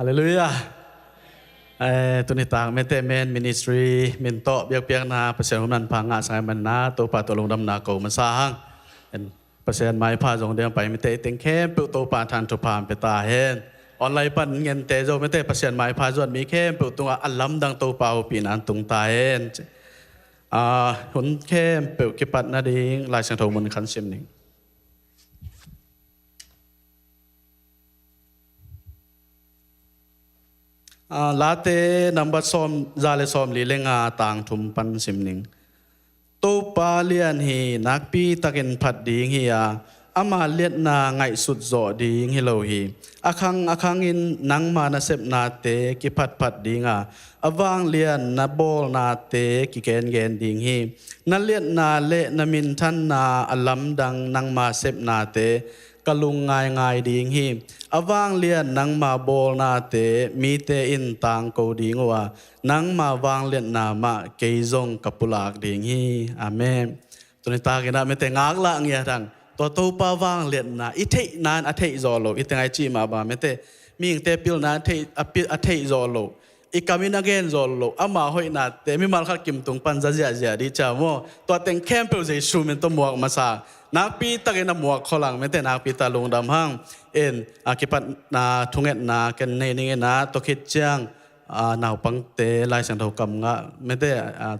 ฮาเลลูยาตุนิตางเมเตเมนมินิสทรีมินโตเบียกเปียกนาเปอร์เซ็นต์ของนั้นพังอาสัยมันนาตัวป่าตัวลงดำนาเก่ามันสร้างเปอร์เซ็นต์ไม้พาจงเดียงไปเมเตเต็งเข้มเปิดตัวป่าทานทุพามไปตาเห็นออนไลน์ปันเงินเตโจเมเตเปอร์เซ็นต์ไม้พาจวนมีเข้มเปิดตัวอัลลัมดังตัวป่าปีนันตุงตาเห็นหุ่นเข้มเปิดกิปัดนาดิงลายสังทมันขันเสียมหนึ่งลาเตนับบัดซอมซาเลซอมลีเลงาต่างทุมปันสิมนิงตัวปาเลียนฮีนักปีตะเกินผัดดิงฮีอามาเลียนนาไงสุดโจดิงฮิโลฮีอาคังอินนังมานาเซบนาเตกิผัดดิงอวางเลียนนาโบลนาเตกิเกนดิงฮีนาเลียนนาเลนามินทันนาอัลลัมดังนังมาเซบนาเตกลุงง่ายดิงฮีอวางเลียนนังมาโบลนาเตมีเตอินต่างโกดิงว่านังมาวางเลียนนามาเกยจงกับปุลากดิงฮีอาเมนตัวนี้ตากินะไม่แต่งากละเงียดังตัวปาวางเลียนนาอิเทนานอเทจอโลอิตงไอจีมาบาไม่แต่มีอิงเตปิลนานอเทจอโลอีกามินาเกนจอโลอามาหอยนาเตมีมาลขัดกิมตุงปันจะเจียดีจ้าโมตัวเต็งแคมเปิลเจชูมันตัวหมวกมาซานักปีตะเกนหมวกขลังไม่แต่นักปีตาลงดำห้างอากิปัตนาทุงเอ็ดนากันในนี้นะตัวคิดจังนาวปังเตลายสังทกรรมงะไม่แต่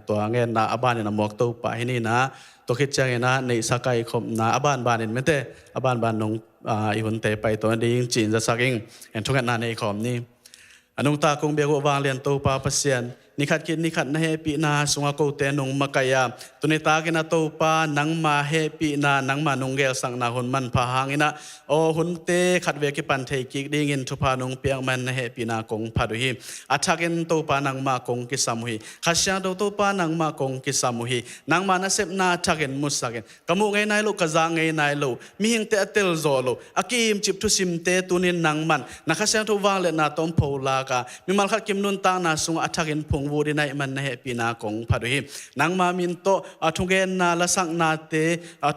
ตัวเงินนาอบานเนี่ยหมวกตัวไปนี่นะตัวคิดจังนะในสกายคมนาอบานเนี่ยไม่แต่อบานนงอีหุ่นเตไปตัวนี้จีนจะสักเองทุงเอ็ดนาในคอมนี่อนุตาคงเบียกวางเรียนตัวปาเปเซียนนิขัดกินนิขัดนะเฮปีนาสุงาโกเตนงมากายาตุนิตากินาตัวปานังมาเฮปีนานังมานงเกลสังนาหุ่นมันพาหางอินะโอหุ่นเตขัดเวกิปันเทกิกดิ่งินทุพานงเปียงมันนะเฮปีนากงพาดุฮีอัฐกินตัวปานังมากงกิสามุฮีขัดเสียงตัวปานังมากงกิสามุฮีนังมานะเซบนาทักินมุสกินกมุไงนายลูกกะจางไงนายลูมีหิงเตอเตลโซโลอากิมจิบทุสิมเตตุนินนังมันนักขัดเสียงตัววางเลนาตอมโพลากามีมัลขัดกิมนุนตานาสุงอัฐกินพงวูดินายมันนะเฮปีนากงพาดุฮีนังมามินโตทุงเกนนาละสังนาเต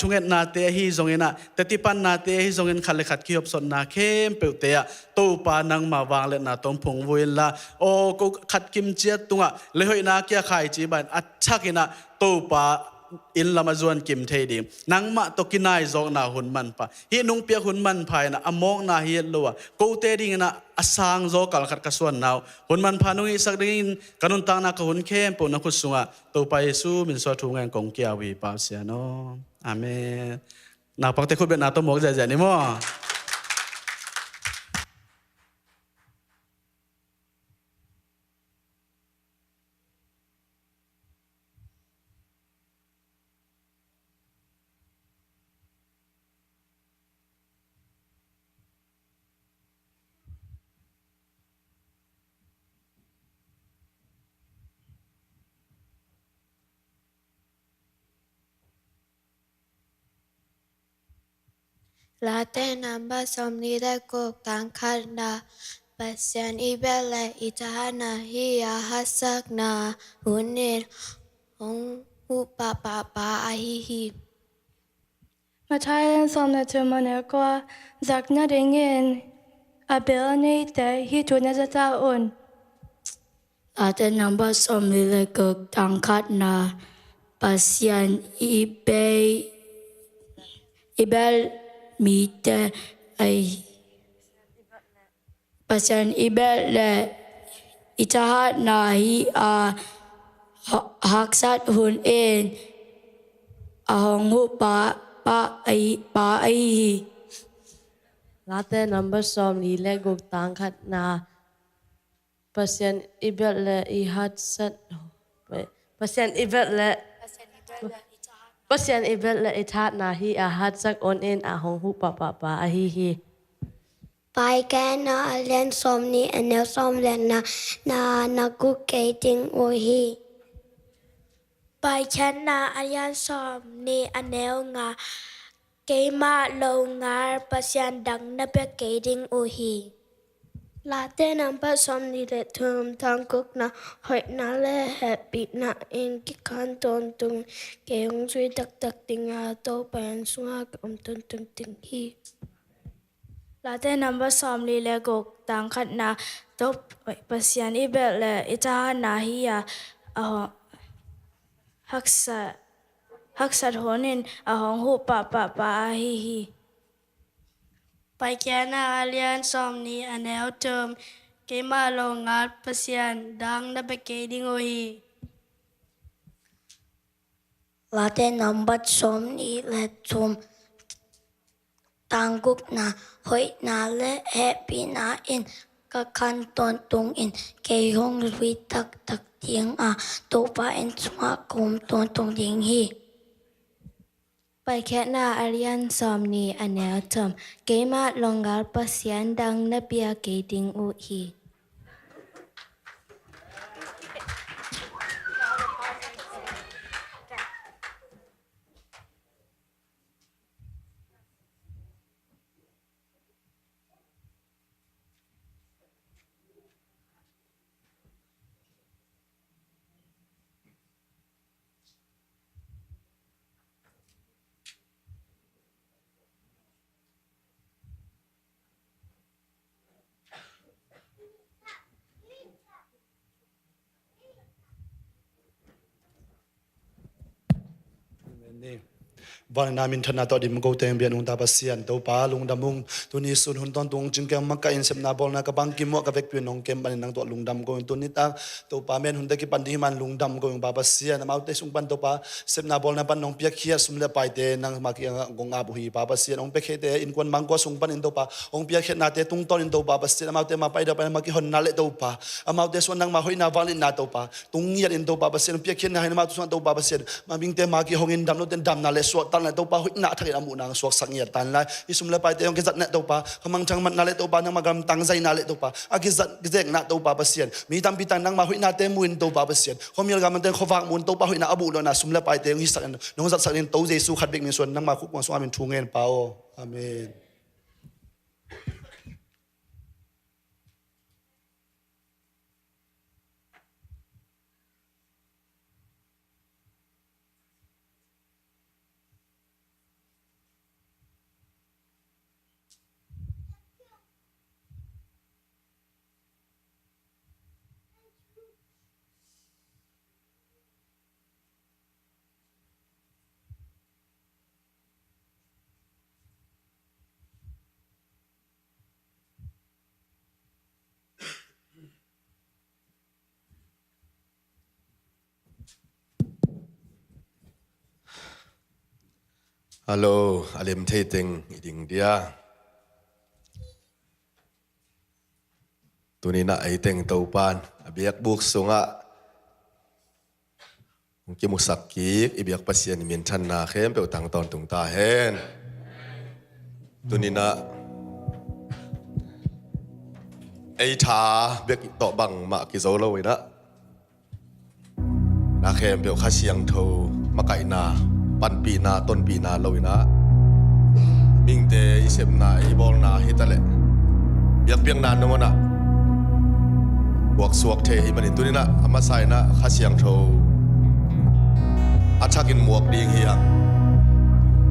ทุงเกนนาเตฮีจงเงินะเตติปันนาเตฮีจงเงินขัดเลขัดกิยบสนนาเข้มเปิวเตะตัวปานังมาวางเลนาตอมพงวูละโอ้ก็ขัดกิมเจียตุงะเลยหอยนาเกียขายจีบันอัฐกินะตัวปาอินลามาจวนกิมเทดีนังมาตกินายจงนาหุ่นมันปะฮีนุงเปียหุ่นมันพายนะอมองนาเฮียลัวกูเตดิงนะอสางโจกัลขัดกระสวนนาวหุ่นมันพานุยสักดิ่งกันุนตังนักหุ่นเข้มปุ่นนักขุสุงะตัวไปสู้มินสวดทุงเงินกงเกียวีปาเสียโนอาเมนนาปังเตคุเบนาตัวหมกใจนี่มั้งลาเตนัมบาสมนิดกกตังคันดาปัสยันอิเบลอิทานาฮิยาฮัสซักนาหุนินองอุปปาอาฮิฮิมาใช้เล่นสมในเทอร์มันเนกว่าจากนัดเงินอาเบลนี่แต่ฮิตุนจะตาอุ่นลาเตนัมบาสมนิดกกตังคันดาปัสยันอิเบลมีแต่ไอปัจจัยอิเบลและอิจฉานาฮีหักสัตหุ่นเอ็นอาหงหุปาไอลาเตนัมเบอร์สอมลีเลกุกตังขัดนาปัจจัยอิเบลและอิฮัดสัตปัจจัยอิเบลและปัจจัยอิเบลและอิทัดนาฮีอาฮัดสักอนเอ็นอาหงหุปะอาฮีฮีไปแกนาเลียนสมนีอันเนลสมเลียนนานักุเกติงโอฮีไปฉันนาอันยันสมนีอันเนลงาเกมาโลงาปัสยันดังนับเกติงโอฮีลาเตนัมปัสมนีเลทุมทางกุกนาหอยนาเลแฮปปี้นาเองกิคันตนตุงเกยงช่วยตักติงอาโตเป็นสุงากอมตุนตุงติงฮี Latte number som li le gok tang khat na to pasian ibel le itahat na hiya haksat honin ahong hu pa hi hi. Pai kia na alian som ni anel term ke ma lo ngat pasian dang na beke ding o hi. Late number som ni le som tang guk na hoi na le happy na in ka kan ton tung in ke hong rui tak tiếng to pa in sma kom ton tung ding hi. Pai khe na arian som ni anel term ke ma longal pasian dang na pia ke ding u hi.วันนามินธนาต่อดิมโกเตงเบียนอุนตาปัสเซียนตัวปาลุงดำมุงตัวนี้สุนหุนตอนตุงจึงแกมักกะอินเซมนาบอลนากะบังกิมวะกะเวกเปียนองเกมบันนังตัวลุงดำโกตัวนี้ตาตัวปาเมนหุนตะกิปันดิมันลุงดำโกยปาปัสเซียนมาเอาเตสุงปันตัวปาเซมนาบอลนาปันนองเปียกเขียสุมเลไปเตนังมากิงงอาบุฮีปาปัสเซียนองเปียกเขเตอินกวนมังกวสุงปันอินตัวปาองเปียกเขนาเตตุงตอนอินตัวปาปัสเซียนมาเอาเตมาไปเดาไปมากิฮอนนาเลตัวปามาเอาเตส่วนนังมาหอยนาวัลินนาตัวปาตุงเงียดอินตัวปาปัสเซียนเปียกเขนาให้มาตัวส่วนตัวปาปัสเซียนมาบิงเตมากิฮองอินดำโนเตนดำนาเลสวดตันนาตัวปาหอยนาทะเลอามุนางสวกสังเงียตันไลอิสุมเลไปเตยองกิจัดเนตัวปาขมังจังมันนาเลตัวปานังมากำตังใจนาเลตัวปาอากิจัดกิเจกนาตัวปาเปเซียนมีตามปีตันนังมาหุยนาเตมุนตัวปาเปเซียนเขามีกำมันเตขวางมุนตัวปาหุยนาอบุโลนาสุมเลไปเตยองกิสักน้องจัดสักนินตัวเจสุขัดเบกมีส่วนนังมาคุกมาสวามินทูเงินเปล่าอาเมนฮัลโหลอาเลมเทติงอีดิงเดียตัวนี้น่ะไอเต็งเตาปานอเบียกบุกสงะมุกิมุสักกีกอเบียกปัสเซียนมีนชันนาเข้มเปลตังตอนตุงตาเฮนตัวนี้น่ะไอชาเบียกต่อบังมากิโซโลวินะนาเข้มเปลข้าเชียงโทมาไก่นาปันปีนาต้นปีนาโลวินะมิงเตอิเซมนาอิบอลนาฮิตะเลเบียกเปียงนานนวนะบวกสวกเทฮิมันตัวนี้นะอามาไซนะข้าเสียงโทอาชักินหมวกดีเฮียง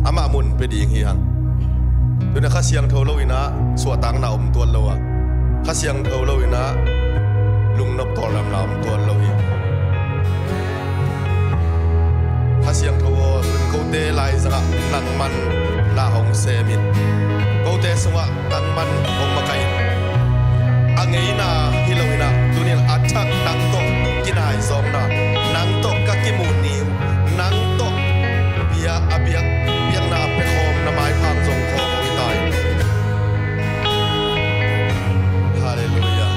อามามุนไปดีเฮียงตัวนี้ข้าเสียงโทโลวินะสวตังนาอมตัวโลอะข้าเสียงโทโลวินะลุงนบตัวลำลำตัวโลวิข้าเสียงโทสุนโกเตไลซะนังมันลาหงเซมินโกเตสวะนังมันหงมาไกอังเงนาฮิโลวินาตัวนี้อัชักนังโตกินายซองนานังโตกะกิมูนิวนังโตเบียอาเบียกเบียงนาเปโคมนาไม้พังทรงคอวิตายฮาเลลูยา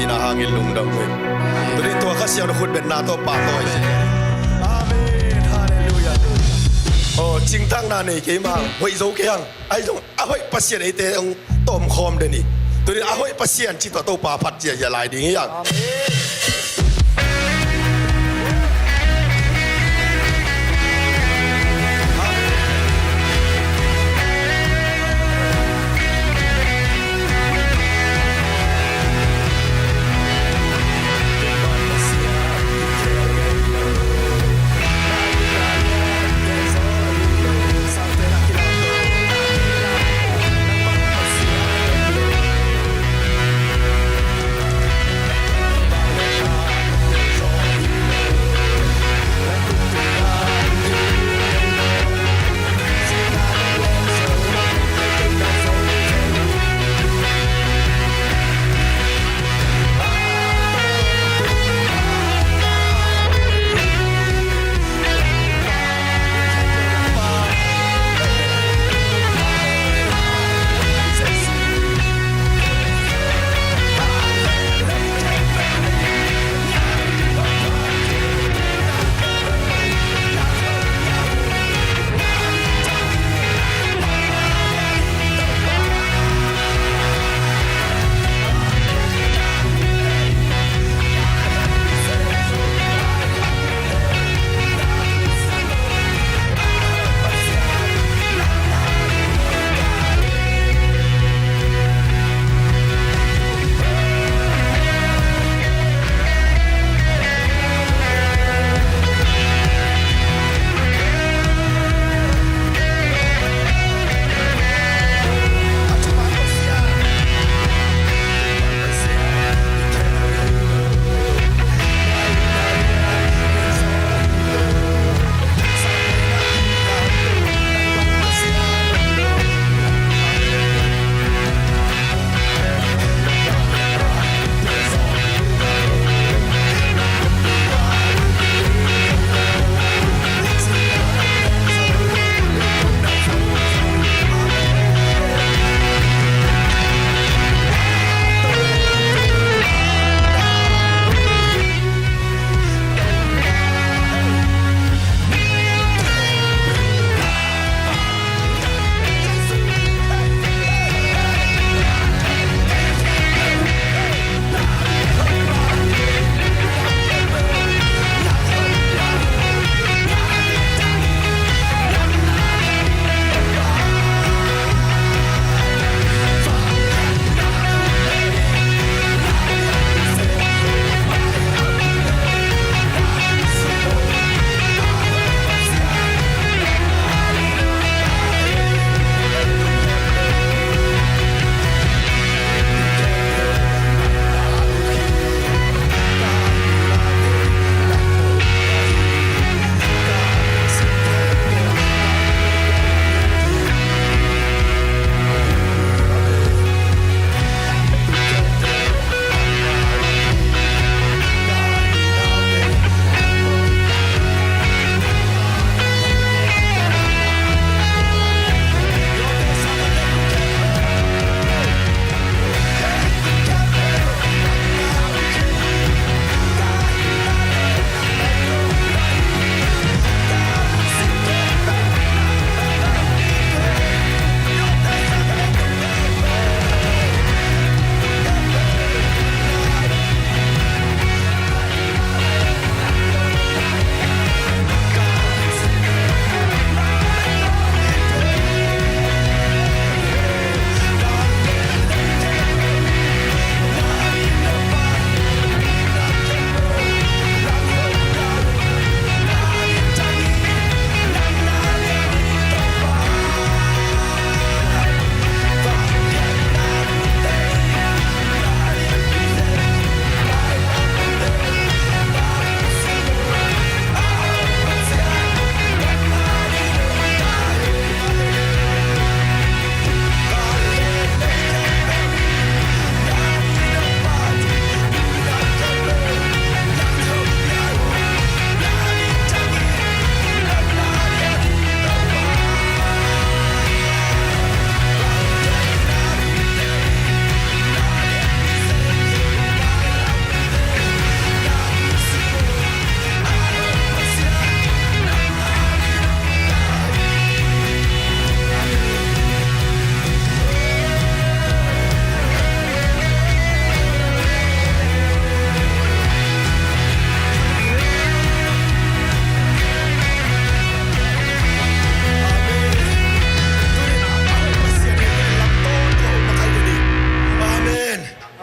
na hangin lungdam ko. Tuni to kasi ang khut bet na to pa to. Amen. Hallelujah. Oh, ching tang na ni ke ma hoi zo ke hang. Ai jong a hoi pasien ai te ong tom khom de ni. Tuni a hoi pasien chi to pa phat je ya lai ding yang. Amen.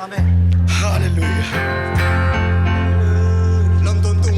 Hallelujah. Lam ton tung.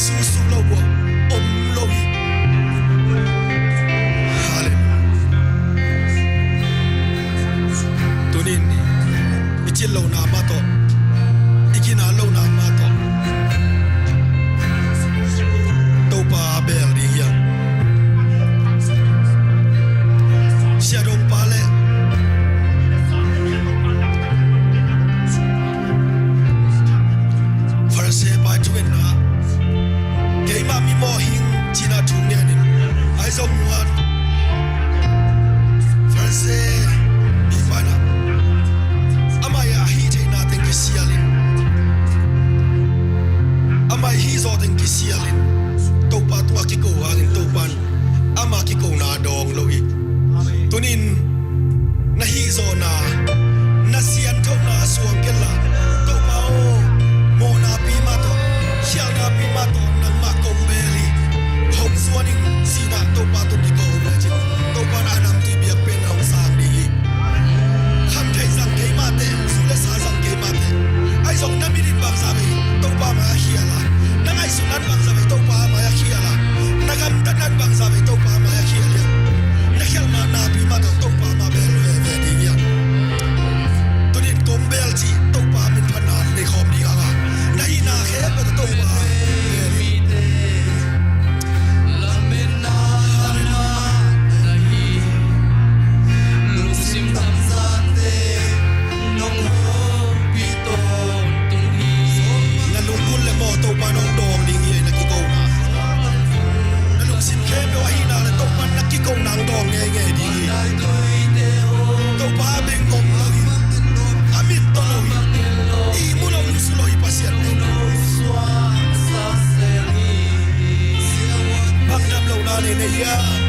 su lo bo om lo hi hallelujah tunin ichil lo na ma to ikina lo na ma to to pa bel ri ya shadow pale farse pa twin na ke ma mi mo hing china thung ne ni ai zo muat farse mi pana amaya hi te na ten ke sialin amai hi zo ten ke sialin to pa tu ki ko angin to pan ama ki ko na dong lo i tunin na hi zo na sian to na suang ke la to pa o mo na pi ma to xiao na pi ma to nang ma kong beli hong suaning sina to pa to ki ko na chi to pa na nam ti biak pen hong sang di kham thai sang ke ma te su le sa sang ke ma te ai zong na mi din bang sa be to pa ma hia la na ai su nan bang sa be to pa ma ya hia la na gam tan nan bang sa be to pa ma ya hia la na khel na pi ma to pa ma be ve di ya tunin kong bel chi to pa min phanan ni khom ni ala na hi na khe ba to pa Hãy subscribe cho kênh Ghiền Mì Gõ để không bỏ lỡ những video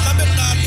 hấp dẫn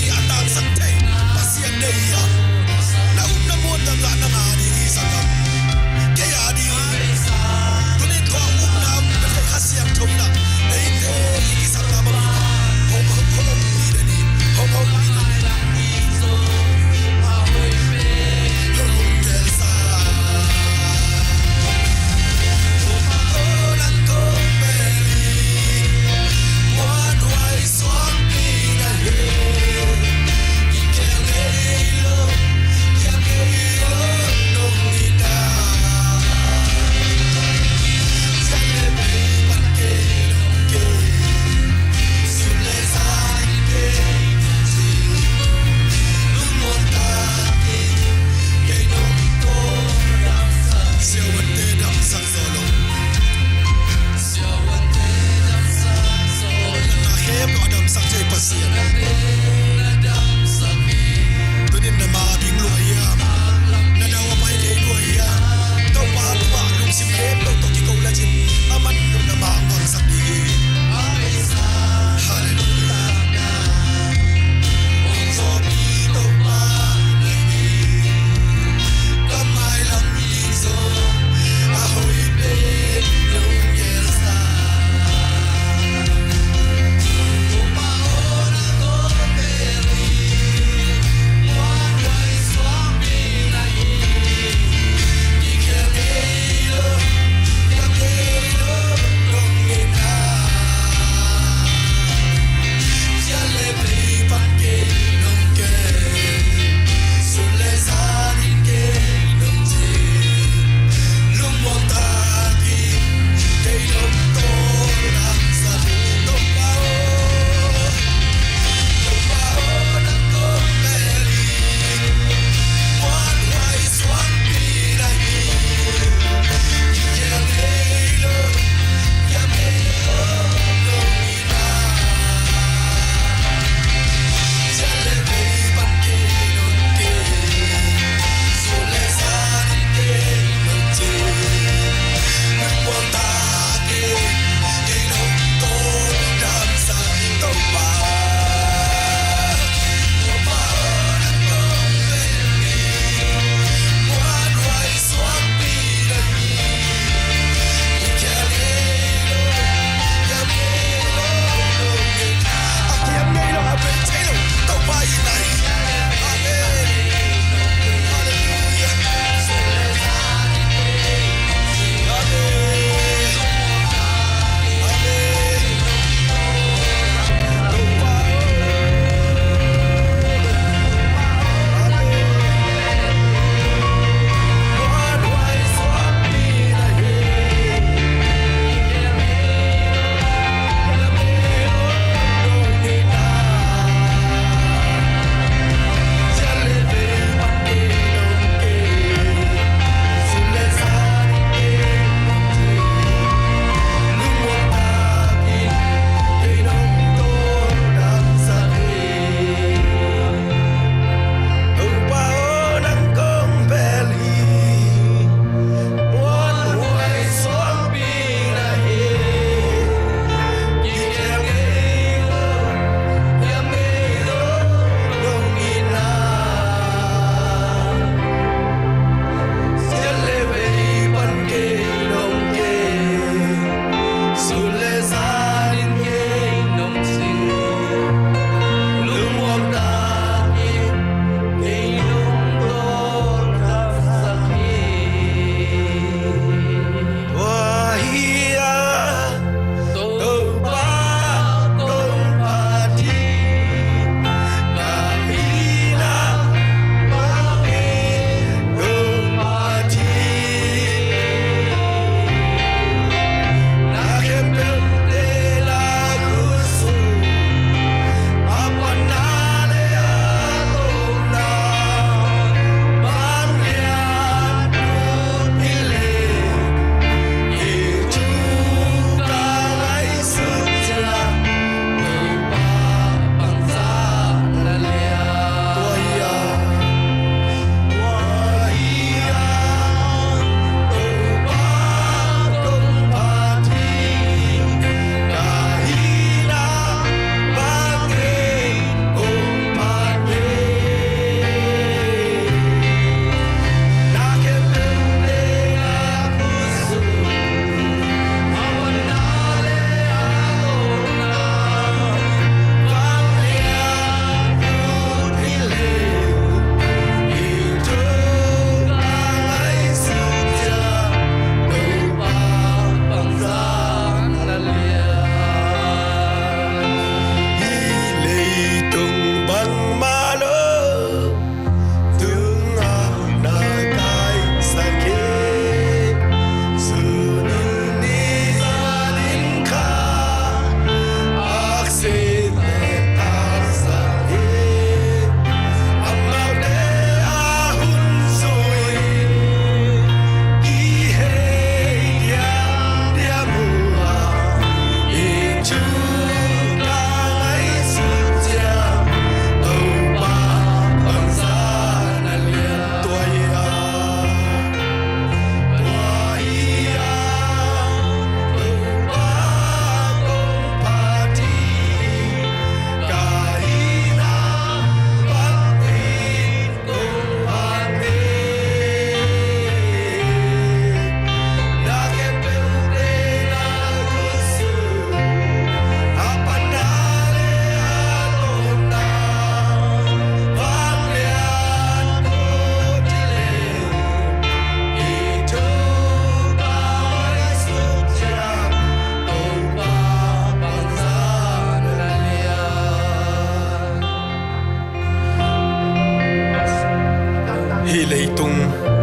hi leitung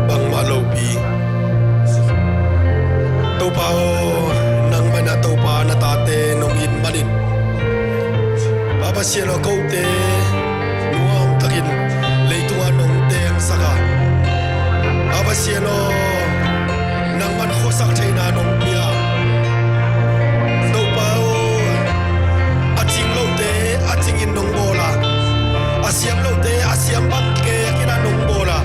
bang malo pi to pa o nang mana to pa na ta te nong in manin papa sielo ko te nuam takin leitung anong teng saka papa sielo nang man khosak thaina nong pia to pa o aching lo te aching in nong bola asiam lo te asiam bang ke kina nong bola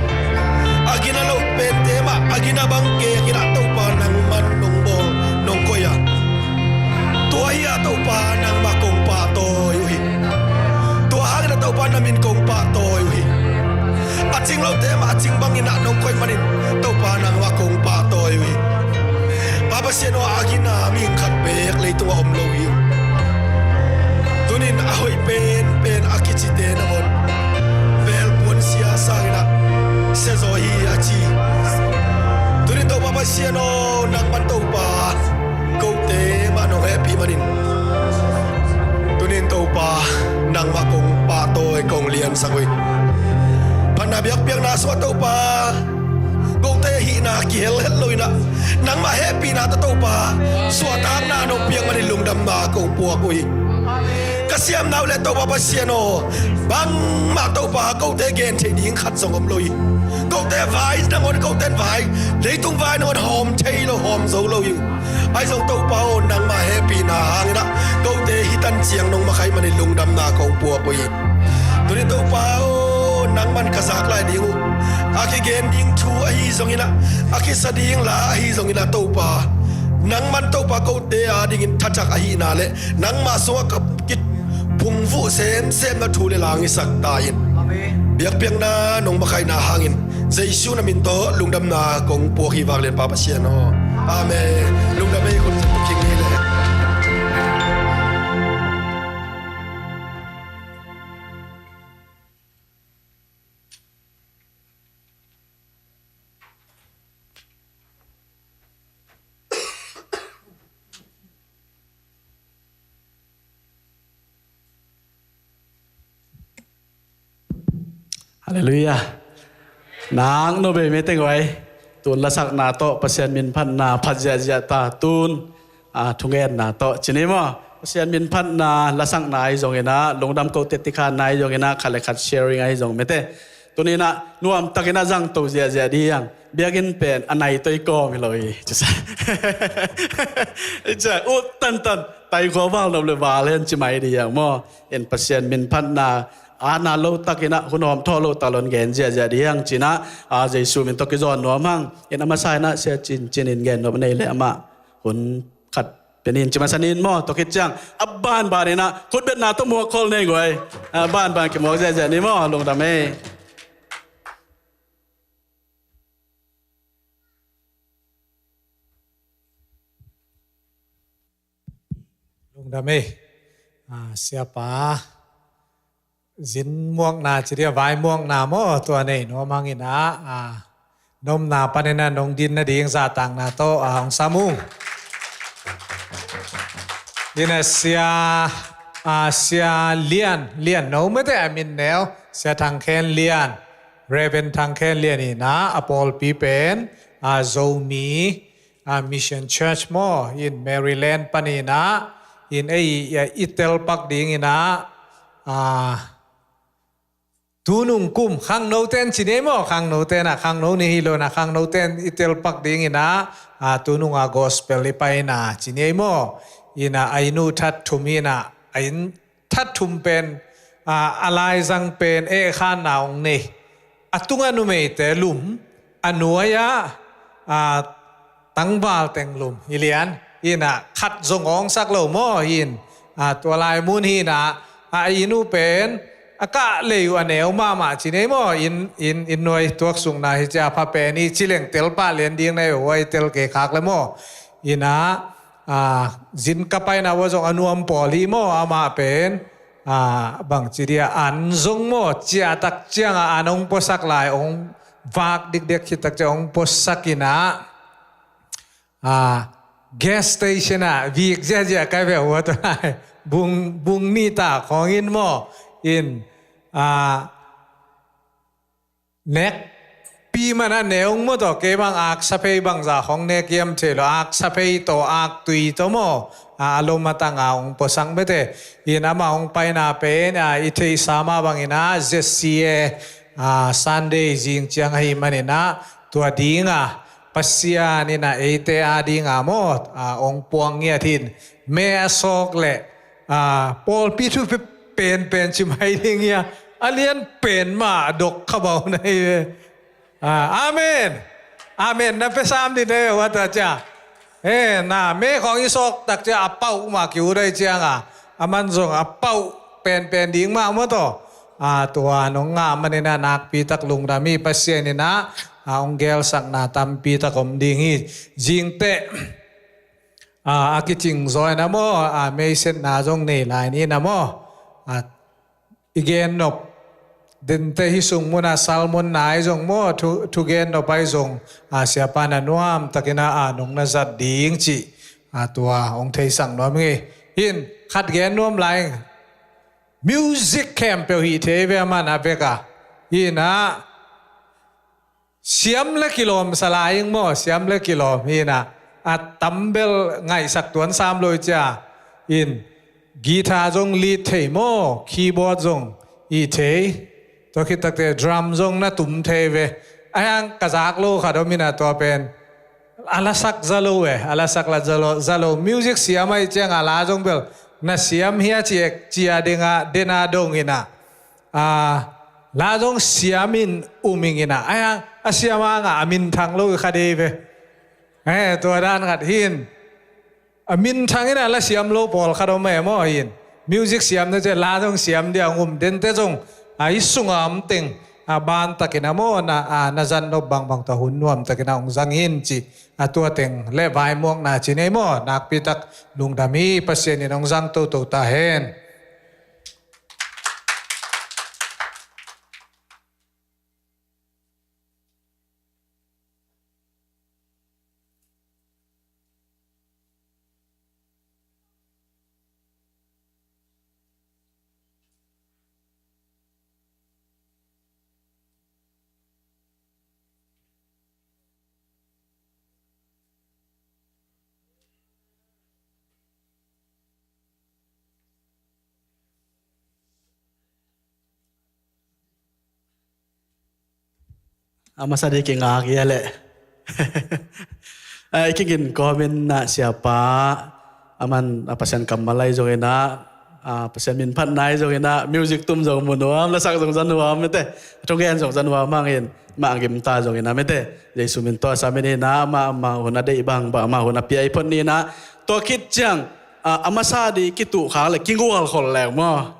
agina lo pente ma agina bang ke kina to pa nang man nong bol nong koya to hiya to pa nang makong pa to yuhi to hagina to pa namin kong pa to yuhi aching lo te ma aching bang ina nong koy manin to pa nang makong pa to yuhi papa siano agina ming khat bek le to om lo yu tunin ahoy pen akichite na mon bel pon sia sangina sezo hi achi tunin to papa siano nang man to pa ko te ma no happy manin tunin to pa nang makong pa to kong lian sangoi panabiak piang na so to pa ko te hi na ki hel loina nang ma happy na to pa suatang na no piang manin lungdam na ko puak oi kasiam nau le to papa siano bang ma to pa ko te gen the ding khat song om loi ko te vai na ngon ko ten vai le tung vai ngon hom thei lo hom zo lo yu ai song to pa on nang ma happy na hang na ko te hitan chiang nong ma khai mani lung dam na ko pu ko yi to ni to pa o nang man kazak lai ding aki gen ding thu a hi zong ina aki sading la hi zong ina to pa nang man to pa ko te a ding in thachak a hi na le nang ma so ka kit phung vu sem na thu le lang isak ta yin biak piang na nong ma khai na hangin jaisu na min to lungdam na kong po hi wak len papa siano amen lungdam ei kun king ni le Hallelujah. Nang no be mete goi tun la sak na to pasien min phan na phajia ja ta tun thungen na to chini mo pasien min phan na la sang nai jong ena longdam ko te tikha nai jong ena khale khat sharing ai jong mete tunina nuam takina jang to ja ja diang biagin pen anai toi ko mi loi chusa cha u tan tai ko wal no le wa len chi mai diang mo en pasien min phan na ana lo takina hunom tholo talon gen ja ja diang china a jesu min to ki zon no mang en ama sai na se chinin gen no nei le ama hun khat penin chima sanin mo to ki chang abban ba ni na khut bet na to mo khol nei goi ban ki mo ja ja ni mo long da me lung da me siapa zin muang na chiria vai muang na mo tua nei no mangina nom na panena nong din na ding za tang na to hong samung dina sia lian no mete amin neo sia thang khen lian reven thang khen lian ni na apol pi pen zomi mission church mo in Maryland panina in itel pak ding ina tunung kum khang no ten chinemo khang no ten khang no ni hilo na khang no ten itel pak ding ina tunung gospel lipaina chinemo ina ainu that thumina ain that thum pen alai jang pen khan naung ni atunga nu me te lum anuaya tangwal teng lum ilian ina khat zongong sak lo mo in tua lai mun hi na ainu pen aka leyu aneu mama chinemo in noi tuak sung na hi cha pha pe ni chileng tel pa len ding nei oi tel ke khak le mo ina zin kapai na wa jong anuam poli mo ama pen bang chiria an zong mo chia tak chiang anong posak lai ong vak dik dek chi tak chong posakina gas station viek ja kai ve wa to nai bung ni ta khong in mo in nek ปีมันเนวมตัวเก็บังอักสะเพบังจากของเนกยมเทลอักสะเพตัวอักตุยตัวโมอารมณ์มาตั้งองปสังเบเตยินามาองไปนาเป็นอิเทสามาบังอินาเจสซีเอซันเดย์จิงเชียงให้มันนะตัวดีงาปัสยานี่นะเอเตอาดีงาโมองปวงเงียทินเมสอกเละปอลปีทุเป็นชิมให้ดิงเงียอเลียนเป็นมาดกขบาวในอาเมนอาเมนนั่นเป็นสามดินเลยว่าแต่จ้าน่ะเมของอิสอกตักจะอัปเป้ามาคิวได้เจียงอามันส่งอัปเป้าเป็นดิ่งมาเมื่อต่อตัวน้องงามมันเนี่ยนักปีตักลุงดามีปัสเซียนี่นะองเกลสักนาตัมปีตักอมดิ่งฮีจิงเตอากิจิงซอยนะโมเมเซนนาจงนี่ลายนี้นะโมอีเกนนบเดินเตหิสุงมุนาซัลมอนนายจงโมทุเกนนบไปจงเสียปานันวามตะกินานงนาจัดดิ่งจีตัวองเทสังนอมงี้หินขัดเกนนวมไหลมิวสิกแคมเปลฮีเทเวมันอาเบกาหินเสียมเล็กกิโลมสลายยังโมเสียมเล็กกิโลหินตัมเบลไงสักตัวสามโลจ้าหินกีตาร์จงลีดเทโมคีย์บอร์ดจงอีเทตัวคิดตักเตะดรัมจงน่ะตุ่มเทเวไอ้ยังกระจากโลขาดมินาตัวเป็นอาลาสักซาโลอาลาสักลาซาโลมิวสิกเสียไม่เจียงอาลาจงเบลน่ะเสียมเฮียเจียเจียเดนาดงอินะลาจงเสียมินอุมิงอินะไอ้ยังเสียมางอามินทางโลคดีเวตัวด้านขัดหินมินทางอินะละเสียมโลปอลขาดไม่หมอหินมิวสิกเสียมนั่นจะลาจงเสียมเดียวงุมเด่นเตจงอิสุงามติงบานตะกินโมนาจันนบบางตะหุนนวมตะกินองจังหินจีตัวติงเล่ใบม่วงนาจีเนโมนักพิทักลุงดามีปัสเซนินองจังโตตาเฮนmasa dia kengak ya le ikingin komen na siapa aman pasien kamalai jongena pasien min phan nai jongena music tum jong munuam la sak jong januam mete tonggen jong januam mangin ma gim ta jongena mete jesu min to samene na ma hona dei bang ba ma hona pi ai phon ni na to kit chang amasa di kitu kha le kingwal khol le mo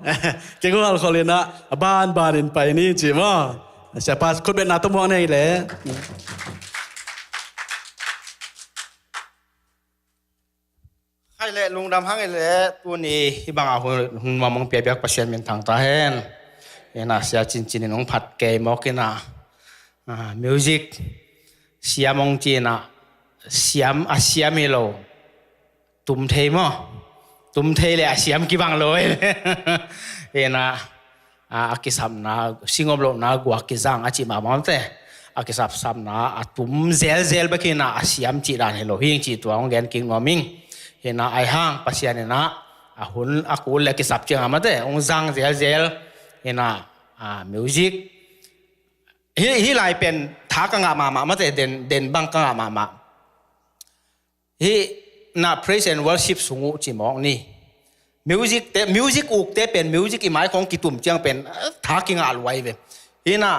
kingwal kholina ban in pai ni chi mo siapaคนเป็นนาตัวมองนี่แหละใครแหละลุงดำห้างไอ้แหละตัวนี้ที่บางหุ่นมามองเปียกประเชียนเป็นทางตาเห็นน่ะเสียจินน้องผัดเกมอกกินะมิวสิกเสียมองจีน่ะเสียมิโลตุ่มเทมอตุ่มเทเลยเสียมกี่บางเลยน่ะakisap na singomlo na gua kizang achi ma mamte akisap sam na atum zel bakina asiam chi ran helo hing chi tuang gen king noming hena ai hang pasian na ahun akul le kisap chi amate ong zang zel hena music hi lai pen tha ka nga ma mate den bang ka nga ma hi na praise and worship sungu chi mong ni music อุกเตเป็น music อีหมายของกิตุ่มเจียงเป็นทากิงอาลไว้เวฮีน่ะ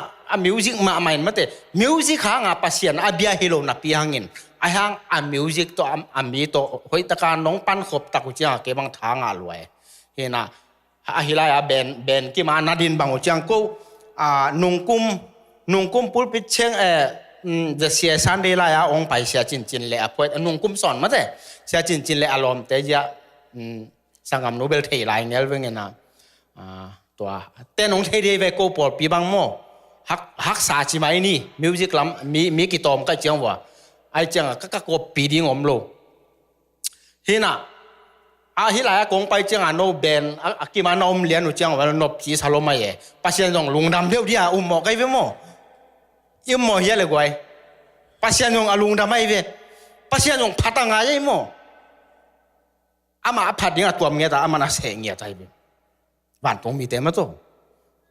music มาใหม่มาแต่ music หางปัสเซียนเบียฮิโลนับปีหางเงินไอหางmusic ตัวมีตัวหอยตะการน้องปั้นขบตะกุเจียงเก็บังทางอาลไว้ฮีน่ะฮิลายเบนกี่มานาดินบางหัวเจียงกูนุงกุมปุลปิเชงจะเสียซันเดลายองไปเสียจินเลยพอนุงกุมสอนมาแต่เสียจินเลยอารมณ์แต่จะสังคมโนเบลเทไลน์เงี้ยเว้ยเงี้ยนะตัวแต่น้องเทเดย์เวโกปอลปีบังโมฮักษาชิไหมนี่มิวสิกลัมมีกี่ตอมก็เจียงวะไอเจียงก็กบปีดิ้งอมโลฮีน่ะฮิลายกงไปเจียงโนเบนกี่มานอมเลียนหนูเจียงว่านบจีสาลมาเย่ปัจจัยน้องลุงดำเดียวเดียหมอกไอเวโม im mo hiya le gwai pasian yong alung da mai ve pasian yong phatanga ye mo ama phat ding atuam nge ta ama na se nge tai be van tong mi te ma to